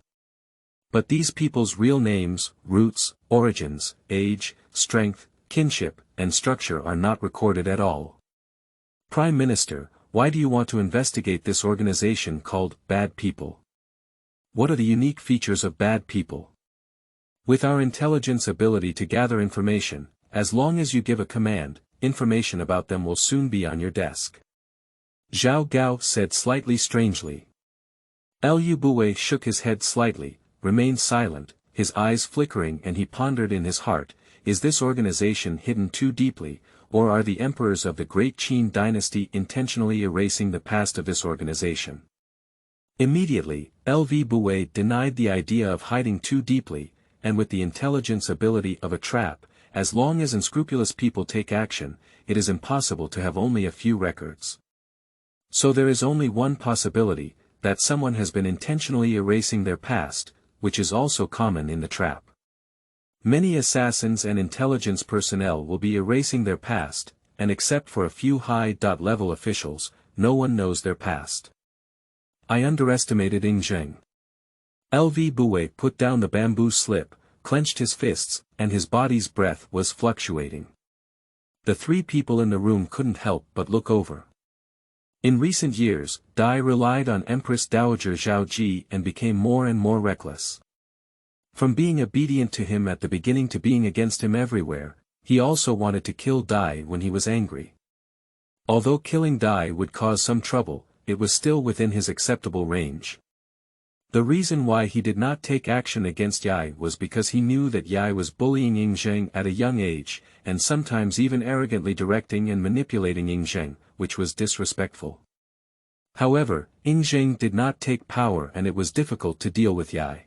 But these people's real names, roots, origins, age, strength, kinship, and structure are not recorded at all. Prime Minister, why do you want to investigate this organization called Bad People? What are the unique features of bad people? With our intelligence ability to gather information, as long as you give a command, information about them will soon be on your desk. Zhao Gao said slightly strangely. Lv Buwei shook his head slightly, remained silent, his eyes flickering, and he pondered in his heart, is this organization hidden too deeply, or are the emperors of the great Qin dynasty intentionally erasing the past of this organization? Immediately, Lv Buwei denied the idea of hiding too deeply, and with the intelligence ability of a trap, as long as unscrupulous people take action, it is impossible to have only a few records. So there is only one possibility, that someone has been intentionally erasing their past, which is also common in the trap. Many assassins and intelligence personnel will be erasing their past, and except for a few high-level officials, no one knows their past. I underestimated Zheng. Lv Buwei put down the bamboo slip, clenched his fists, and his body's breath was fluctuating. The 3 people in the room couldn't help but look over. In recent years, Dai relied on Empress Dowager Zhaoji and became more and more reckless. From being obedient to him at the beginning to being against him everywhere, he also wanted to kill Dai when he was angry. Although killing Dai would cause some trouble, it was still within his acceptable range. The reason why he did not take action against Yai was because he knew that Yai was bullying Ying Zheng at a young age, and sometimes even arrogantly directing and manipulating Ying Zheng, which was disrespectful. However, Ying Zheng did not take power and it was difficult to deal with Yai.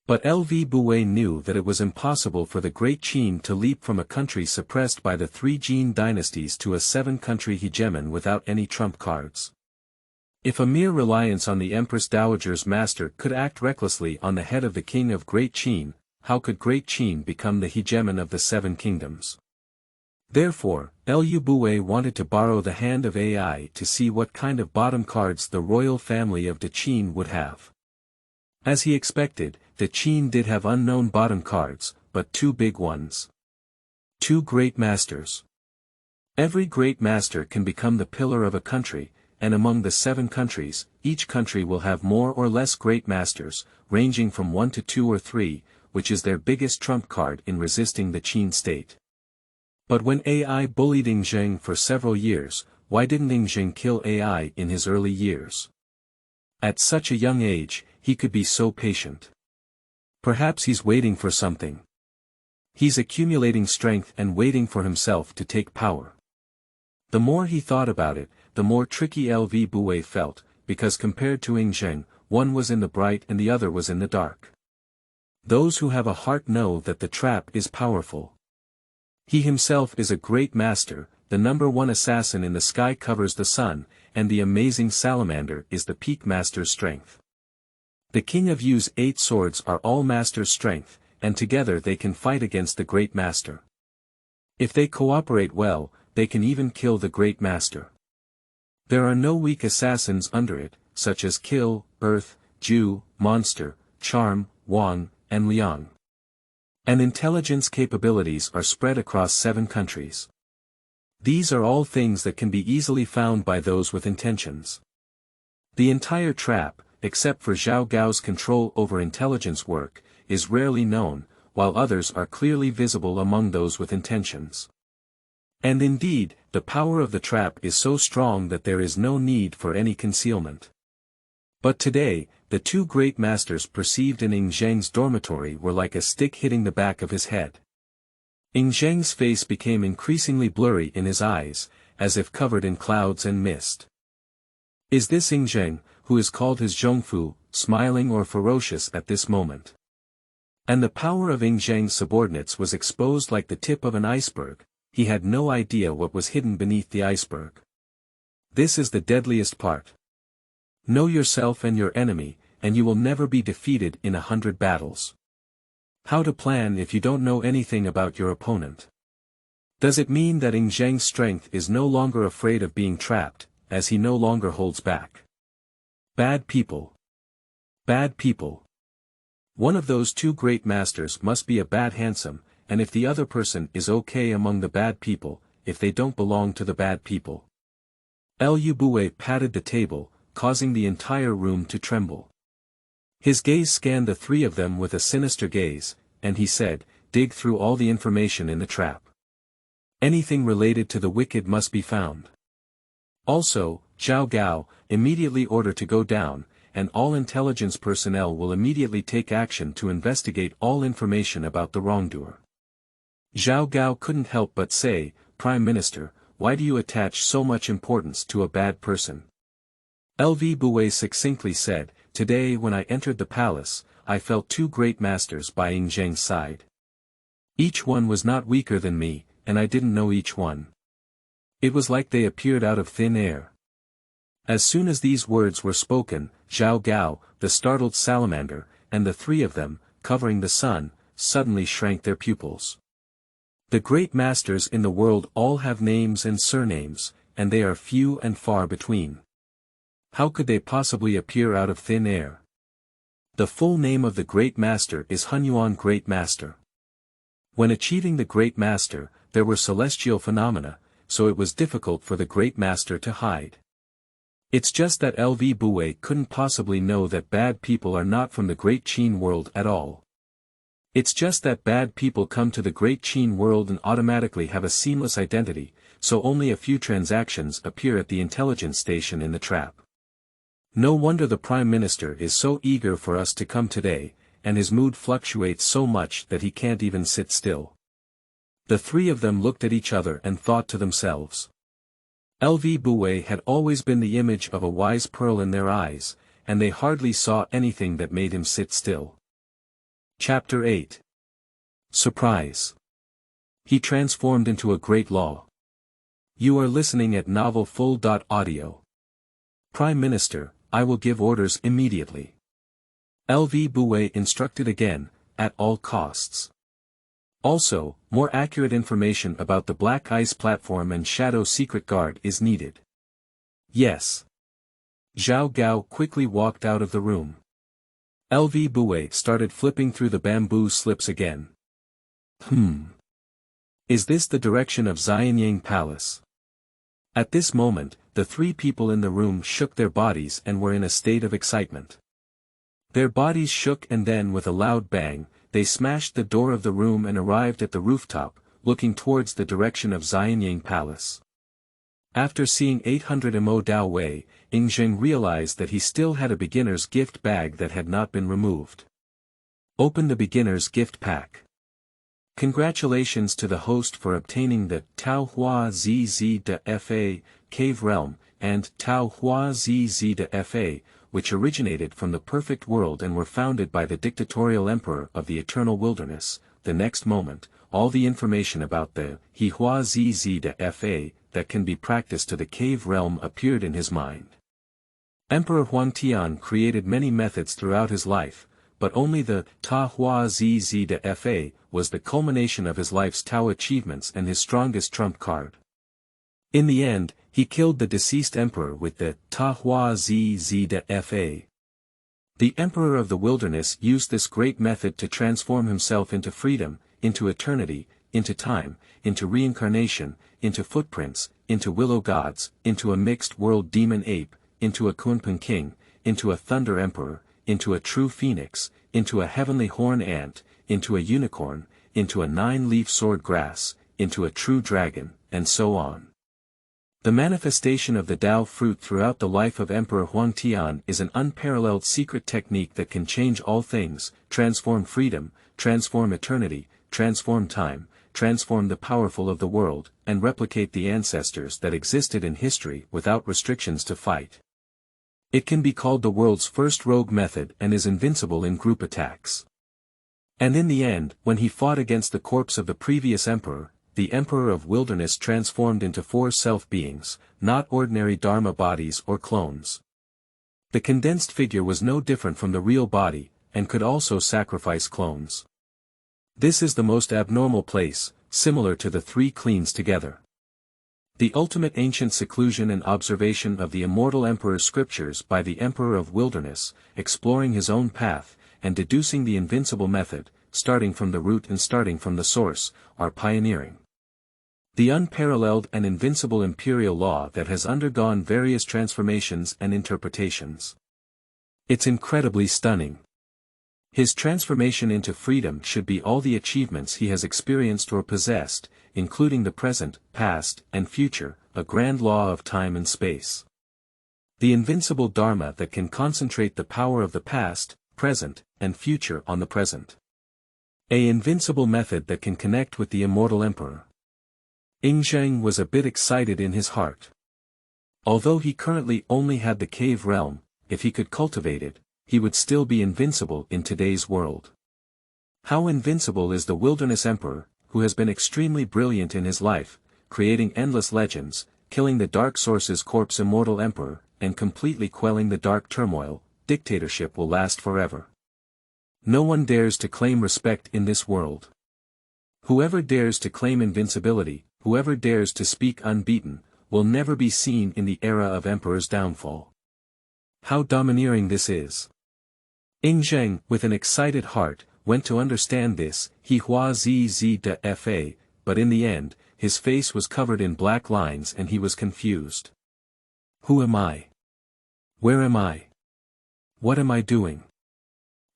But Lv Buwei knew that it was impossible for the Great Qin to leap from a country suppressed by the 3 Jin dynasties to a 7-country hegemon without any trump cards. If a mere reliance on the Empress Dowager's master could act recklessly on the head of the king of Great Qin, how could Great Qin become the hegemon of the 7 kingdoms? Therefore, Lv Buwei wanted to borrow the hand of AI to see what kind of bottom cards the royal family of the Qin would have. As he expected, the Qin did have unknown bottom cards, but 2 big ones. 2 great masters. Every great master can become the pillar of a country, and among the 7 countries, each country will have more or less great masters, ranging from 1 to 2 or 3, which is their biggest trump card in resisting the Qin state. But when AI bullied Ying Zheng for several years, why didn't Ying Zheng kill AI in his early years? At such a young age, he could be so patient. Perhaps he's waiting for something. He's accumulating strength and waiting for himself to take power. The more he thought about it, the more tricky Lv Buwei felt, because compared to Ying Zheng, one was in the bright and the other was in the dark. Those who have a heart know that the trap is powerful. He himself is a great master, the #1 assassin in the sky covers the sun, and the amazing salamander is the peak master's strength. The king of Yu's 8 swords are all master's strength, and together they can fight against the great master. If they cooperate well, they can even kill the great master. There are no weak assassins under it, such as Kill, Earth, Jew, Monster, Charm, Huang, and Liang. And intelligence capabilities are spread across 7 countries. These are all things that can be easily found by those with intentions. The entire trap, except for Zhao Gao's control over intelligence work, is rarely known, while others are clearly visible among those with intentions. And indeed, the power of the trap is so strong that there is no need for any concealment. But today, the 2 great masters perceived in Ying Zheng's dormitory were like a stick hitting the back of his head. Ying Zheng's face became increasingly blurry in his eyes, as if covered in clouds and mist. Is this Ying Zheng, who is called his Zhongfu, smiling or ferocious at this moment? And the power of Ying Zheng's subordinates was exposed like the tip of an iceberg. He had no idea what was hidden beneath the iceberg. This is the deadliest part. Know yourself and your enemy, and you will never be defeated in 100 battles. How to plan if you don't know anything about your opponent? Does it mean that Ying Zheng's strength is no longer afraid of being trapped, as he no longer holds back? Bad people. Bad people. One of those 2 great masters must be a bad handsome, and if the other person is okay among the bad people, if they don't belong to the bad people. Lv Buwei patted the table, causing the entire room to tremble. His gaze scanned the 3 of them with a sinister gaze, and he said, dig through all the information in the trap. Anything related to the wicked must be found. Also, Zhao Gao, immediately order to go down, and all intelligence personnel will immediately take action to investigate all information about the wrongdoer. Zhao Gao couldn't help but say, Prime Minister, why do you attach so much importance to a bad person? Lv Buwei succinctly said, today when I entered the palace, I felt 2 great masters by Ying Zheng's side. Each one was not weaker than me, and I didn't know each one. It was like they appeared out of thin air. As soon as these words were spoken, Zhao Gao, the startled salamander, and the 3 of them, covering the sun, suddenly shrank their pupils. The great masters in the world all have names and surnames, and they are few and far between. How could they possibly appear out of thin air? The full name of the Great Master is Hunyuan Great Master. When achieving the Great Master, there were celestial phenomena, so it was difficult for the Great Master to hide. It's just that Lv Buwei couldn't possibly know that bad people are not from the Great Qin world at all. It's just that bad people come to the Great Qin world and automatically have a seamless identity, so only a few transactions appear at the intelligence station in the trap. No wonder the Prime Minister is so eager for us to come today, and his mood fluctuates so much that he can't even sit still. The three of them looked at each other and thought to themselves. Lv Buwei had always been the image of a wise pearl in their eyes, and they hardly saw anything that made him sit still. Chapter 8. Surprise. He transformed into a great law. You are listening at novelfull.audio. Prime Minister, I will give orders immediately. Lv Buwei instructed again, at all costs. Also, more accurate information about the Black Ice Platform and Shadow Secret Guard is needed. Yes. Zhao Gao quickly walked out of the room. Lv Buwei started flipping through the bamboo slips again. Is this the direction of Xianyang Palace? At this moment, the three people in the room shook their bodies and were in a state of excitement. Their bodies shook and then with a loud bang, they smashed the door of the room and arrived at the rooftop, looking towards the direction of Xianyang Palace. After seeing 800 Modao Wei, Zheng realized that he still had a beginner's gift bag that had not been removed. Open the beginner's gift pack. Congratulations to the host for obtaining the Tao Hua Zzz de Fa, Cave Realm, and Tao Hua Zzz de Fa, which originated from the perfect world and were founded by the dictatorial emperor of the eternal wilderness. The next moment, all the information about the He Hua Zzz de Fa, that can be practiced to the cave realm appeared in his mind. Emperor Huang created many methods throughout his life, but only the Ta Hua Zzz de Fa was the culmination of his life's Tao achievements and his strongest trump card. In the end, he killed the deceased emperor with the Ta Hua Zzz de Fa. The emperor of the wilderness used this great method to transform himself into freedom, into eternity, into time, into reincarnation, into footprints, into willow gods, into a mixed world demon ape, into a Kunpeng king, into a thunder emperor, into a true phoenix, into a heavenly horn ant, into a unicorn, into a 9-leaf sword grass, into a true dragon, and so on. The manifestation of the Tao fruit throughout the life of Emperor Huang is an unparalleled secret technique that can change all things, transform freedom, transform eternity, transform time, transform the powerful of the world, and replicate the ancestors that existed in history without restrictions to fight. It can be called the world's first rogue method and is invincible in group attacks. And in the end, when he fought against the corpse of the previous emperor, the emperor of wilderness transformed into 4 self-beings, not ordinary Dharma bodies or clones. The condensed figure was no different from the real body, and could also sacrifice clones. This is the most abnormal place, similar to the 3 cleans together. The ultimate ancient seclusion and observation of the immortal emperor's scriptures by the emperor of wilderness, exploring his own path, and deducing the invincible method, starting from the root and starting from the source, are pioneering. The unparalleled and invincible imperial law that has undergone various transformations and interpretations. It's incredibly stunning. His transformation into freedom should be all the achievements he has experienced or possessed, including the present, past, and future, a grand law of time and space. The invincible Dharma that can concentrate the power of the past, present, and future on the present. An invincible method that can connect with the immortal emperor. Zheng was a bit excited in his heart. Although he currently only had the cave realm, if he could cultivate it, he would still be invincible in today's world. How invincible is the wilderness emperor, who has been extremely brilliant in his life, creating endless legends, killing the dark source's corpse immortal emperor, and completely quelling the dark turmoil. Dictatorship will last forever. No one dares to claim respect in this world. Whoever dares to claim invincibility, whoever dares to speak unbeaten, will never be seen in the era of emperor's downfall. How domineering this is. Zheng, with an excited heart, went to understand this, He Hua Zzz de Fa, but in the end, his face was covered in black lines and he was confused. Who am I? Where am I? What am I doing?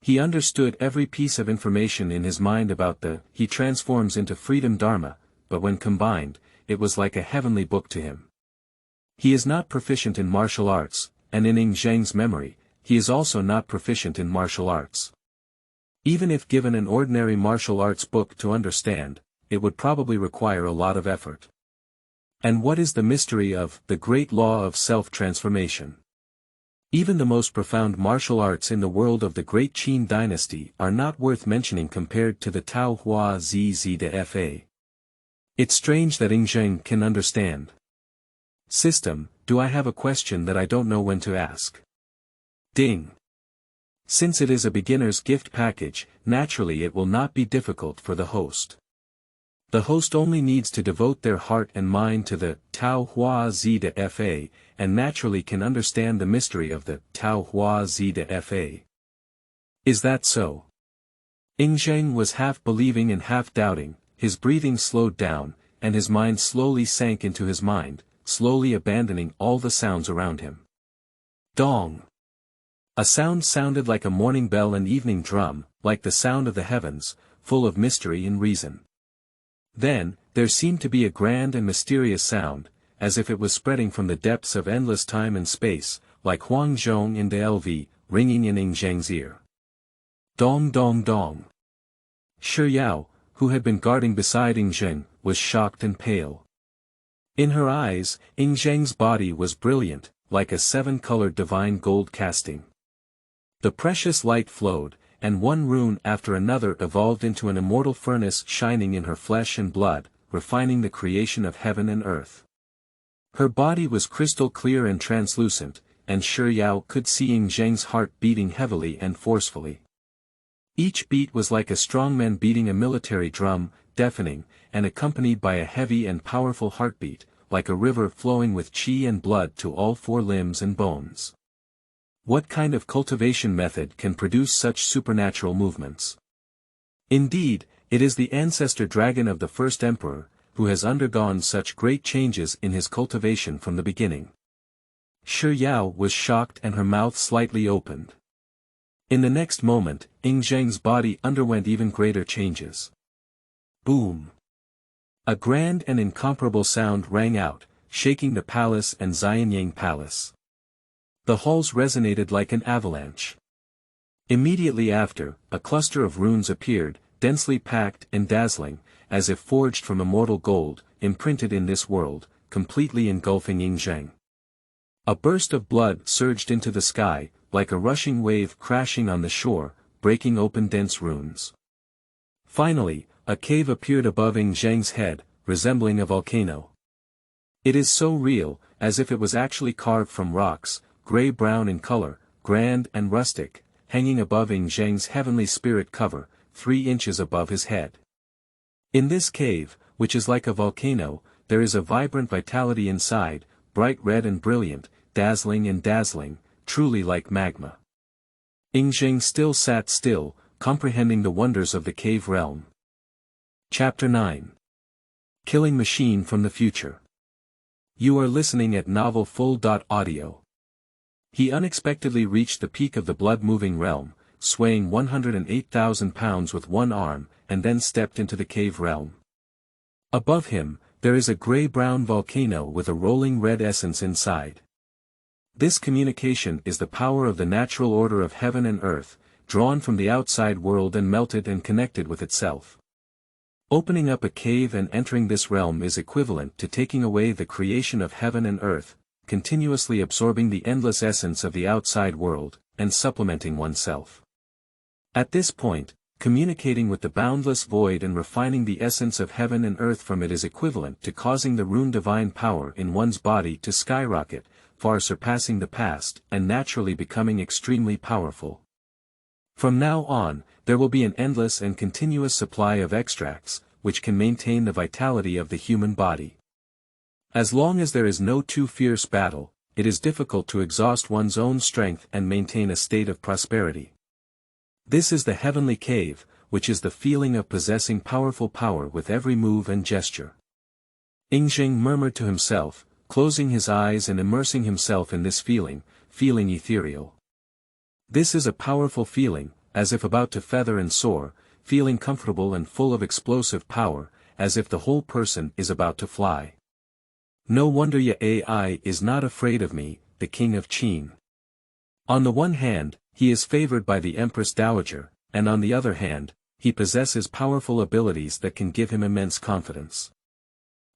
He understood every piece of information in his mind about the He transforms into freedom Dharma, but when combined, it was like a heavenly book to him. He is not proficient in martial arts, and in Ying Zheng's memory, he is also not proficient in martial arts. Even if given an ordinary martial arts book to understand, it would probably require a lot of effort. And what is the mystery of the great law of self-transformation? Even the most profound martial arts in the world of the great Qin dynasty are not worth mentioning compared to the Tao Hua Zi de Fa. It's strange that Ying Zheng can understand. System, do I have a question that I don't know when to ask? Ding. Since it is a beginner's gift package, naturally it will not be difficult for the host. The host only needs to devote their heart and mind to the Tao Hua Zi de Fa, and naturally can understand the mystery of the Tao Hua Zi de Fa. Is that so? Ying Zheng was half believing and half doubting, his breathing slowed down, and his mind slowly sank into his mind, slowly abandoning all the sounds around him. Dong! A sound sounded like a morning bell and evening drum, like the sound of the heavens, full of mystery and reason. Then, there seemed to be a grand and mysterious sound, as if it was spreading from the depths of endless time and space, like Huang Zhong in the Lv, ringing in Ying Zheng's ear. Dong dong dong. Shi Yao, who had been guarding beside Ying Zheng, was shocked and pale. In her eyes, Ying Zheng's body was brilliant, like a seven-colored divine gold casting. The precious light flowed, and one rune after another evolved into an immortal furnace shining in her flesh and blood, refining the creation of heaven and earth. Her body was crystal clear and translucent, and Shi Yao could see Ying Zheng's heart beating heavily and forcefully. Each beat was like a strong man beating a military drum, deafening, and accompanied by a heavy and powerful heartbeat, like a river flowing with qi and blood to all four limbs and bones. What kind of cultivation method can produce such supernatural movements? Indeed, it is the ancestor dragon of the first emperor, who has undergone such great changes in his cultivation from the beginning. Shi Yao was shocked and her mouth slightly opened. In the next moment, Ying Zheng's body underwent even greater changes. Boom! A grand and incomparable sound rang out, shaking the palace and Xianyang Palace. The halls resonated like an avalanche. Immediately after, a cluster of runes appeared, densely packed and dazzling, as if forged from immortal gold, imprinted in this world, completely engulfing Ying Zheng. A burst of blood surged into the sky, like a rushing wave crashing on the shore, breaking open dense runes. Finally, a cave appeared above Ying Zheng's head, resembling a volcano. It is so real, as if it was actually carved from rocks, gray-brown in color, grand and rustic, hanging above Ying Zheng's heavenly spirit cover, 3 inches above his head. In this cave, which is like a volcano, there is a vibrant vitality inside, bright red and brilliant, dazzling, truly like magma. Ying Zheng still sat still, comprehending the wonders of the cave realm. Chapter 9. Killing Machine from the Future. You are listening at novelfull.audio. He unexpectedly reached the peak of the blood-moving realm, swaying 108,000 pounds with one arm, and then stepped into the cave realm. Above him, there is a gray-brown volcano with a rolling red essence inside. This communication is the power of the natural order of heaven and earth, drawn from the outside world and melted and connected with itself. Opening up a cave and entering this realm is equivalent to taking away the creation of heaven and earth, continuously absorbing the endless essence of the outside world, and supplementing oneself. At this point, communicating with the boundless void and refining the essence of heaven and earth from it is equivalent to causing the rune divine power in one's body to skyrocket, far surpassing the past and naturally becoming extremely powerful. From now on, there will be an endless and continuous supply of extracts, which can maintain the vitality of the human body. As long as there is no too fierce battle, it is difficult to exhaust one's own strength and maintain a state of prosperity. This is the heavenly cave, which is the feeling of possessing powerful power with every move and gesture. Ying Zheng murmured to himself, closing his eyes and immersing himself in this feeling ethereal. This is a powerful feeling, as if about to feather and soar, feeling comfortable and full of explosive power, as if the whole person is about to fly. No wonder Ai is not afraid of me, the king of Qin. On the one hand, he is favored by the Empress Dowager, and on the other hand, he possesses powerful abilities that can give him immense confidence.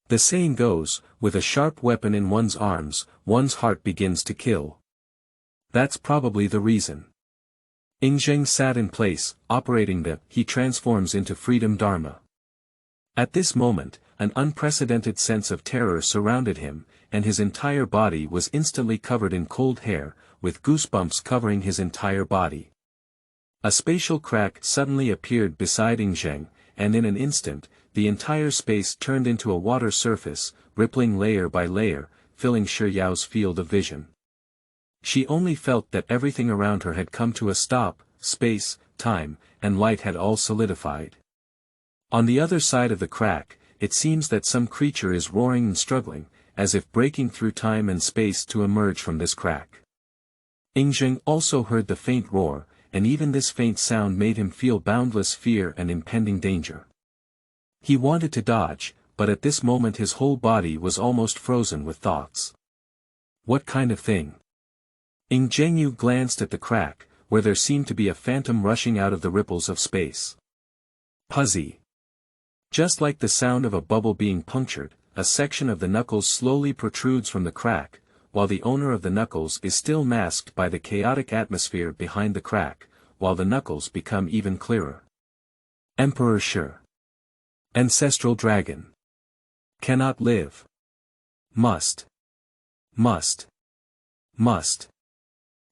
The saying goes, with a sharp weapon in one's arms, one's heart begins to kill. That's probably the reason. Zheng sat in place, operating the he transforms into freedom Dharma. At this moment, an unprecedented sense of terror surrounded him, and his entire body was instantly covered in cold hair, with goosebumps covering his entire body. A spatial crack suddenly appeared beside Zheng, and in an instant, the entire space turned into a water surface, rippling layer by layer, filling Shiyao's field of vision. She only felt that everything around her had come to a stop, space, time, and light had all solidified. On the other side of the crack, it seems that some creature is roaring and struggling, as if breaking through time and space to emerge from this crack. Zheng also heard the faint roar, and even this faint sound made him feel boundless fear and impending danger. He wanted to dodge, but at this moment his whole body was almost frozen with thoughts. What kind of thing? Zheng glanced at the crack, where there seemed to be a phantom rushing out of the ripples of space. Puzzy. Just like the sound of a bubble being punctured, a section of the knuckles slowly protrudes from the crack, while the owner of the knuckles is still masked by the chaotic atmosphere behind the crack, while the knuckles become even clearer. Emperor Shi. Ancestral Dragon. Cannot live. Must. Must. Must.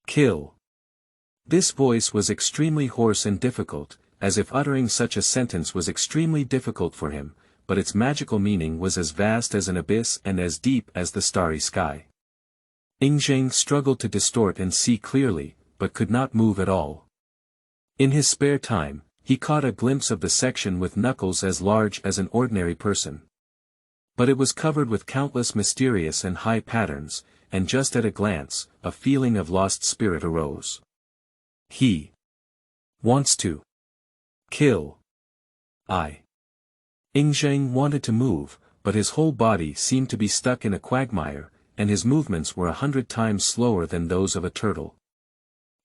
Kill. This voice was extremely hoarse and difficult, as if uttering such a sentence was extremely difficult for him, but its magical meaning was as vast as an abyss and as deep as the starry sky. Zheng struggled to distort and see clearly, but could not move at all. In his spare time, he caught a glimpse of the section with knuckles as large as an ordinary person. But it was covered with countless mysterious and high patterns, and just at a glance, a feeling of lost spirit arose. He wants to kill. Zheng wanted to move, but his whole body seemed to be stuck in a quagmire, and his movements were 100 times slower than those of a turtle.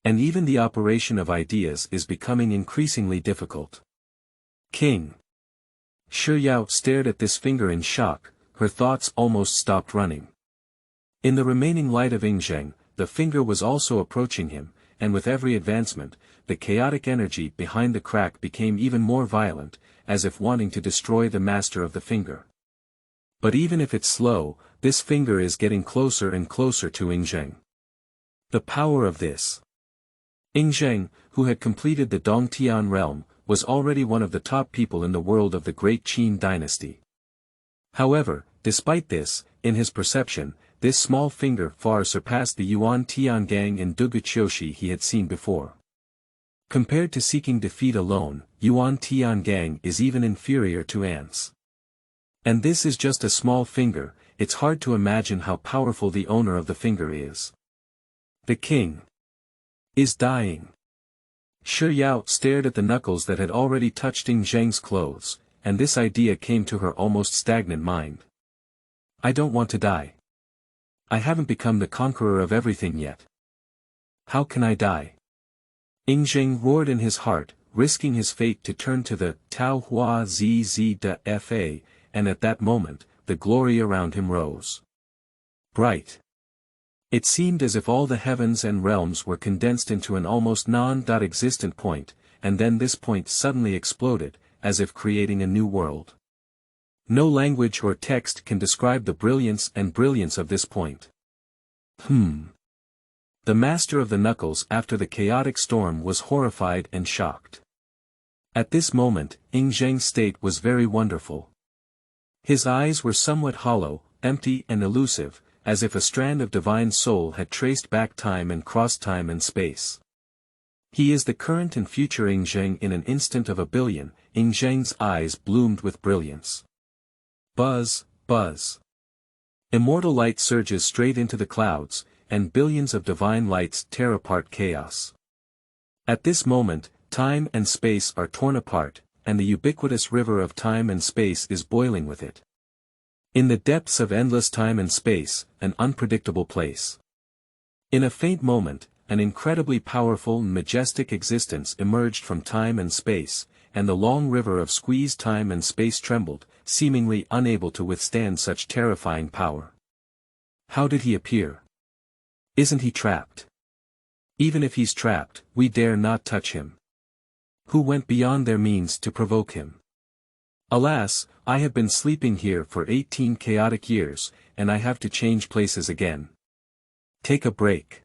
And even the operation of ideas is becoming increasingly difficult. King. Shiyao stared at this finger in shock, her thoughts almost stopped running. In the remaining light of Zheng, the finger was also approaching him, and with every advancement, the chaotic energy behind the crack became even more violent, as if wanting to destroy the master of the finger. But even if it's slow, this finger is getting closer and closer to Zheng. The power of this. Zheng, who had completed the Dongtian realm, was already one of the top people in the world of the Great Qin dynasty. However, despite this, in his perception, this small finger far surpassed the Yuan Tian gang in Duguqioshi he had seen before. Compared to seeking defeat alone, Yuan Tian gang is even inferior to ants. And this is just a small finger, it's hard to imagine how powerful the owner of the finger is. The king is dying. Shiyao stared at the knuckles that had already touched Zheng's clothes, and this idea came to her almost stagnant mind. I don't want to die. I haven't become the conqueror of everything yet. How can I die? Zheng roared in his heart, risking his fate to turn to the Tao Hua Zzz de Fa, and at that moment, the glory around him rose. Bright. It seemed as if all the heavens and realms were condensed into an almost non-existent point, and then this point suddenly exploded, as if creating a new world. No language or text can describe the brilliance of this point. The master of the knuckles after the chaotic storm was horrified and shocked. At this moment, Zheng's state was very wonderful. His eyes were somewhat hollow, empty and elusive, as if a strand of divine soul had traced back time and crossed time and space. He is the current and future Zheng in an instant of a billion. Zheng's eyes bloomed with brilliance. Buzz, buzz. Immortal light surges straight into the clouds, and billions of divine lights tear apart chaos. At this moment, time and space are torn apart, and the ubiquitous river of time and space is boiling with it. In the depths of endless time and space, an unpredictable place. In a faint moment, an incredibly powerful and majestic existence emerged from time and space, and the long river of squeezed time and space trembled, seemingly unable to withstand such terrifying power. How did he appear? Isn't he trapped? Even if he's trapped, we dare not touch him. Who went beyond their means to provoke him? Alas, I have been sleeping here for 18 chaotic years, and I have to change places again. Take a break.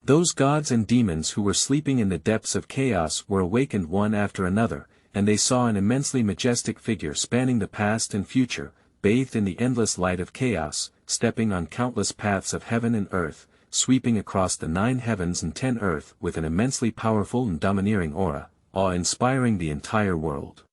Those gods and demons who were sleeping in the depths of chaos were awakened one after another, and they saw an immensely majestic figure spanning the past and future, bathed in the endless light of chaos, stepping on countless paths of heaven and earth, sweeping across the 9 heavens and 10 earth with an immensely powerful and domineering aura, awe-inspiring the entire world.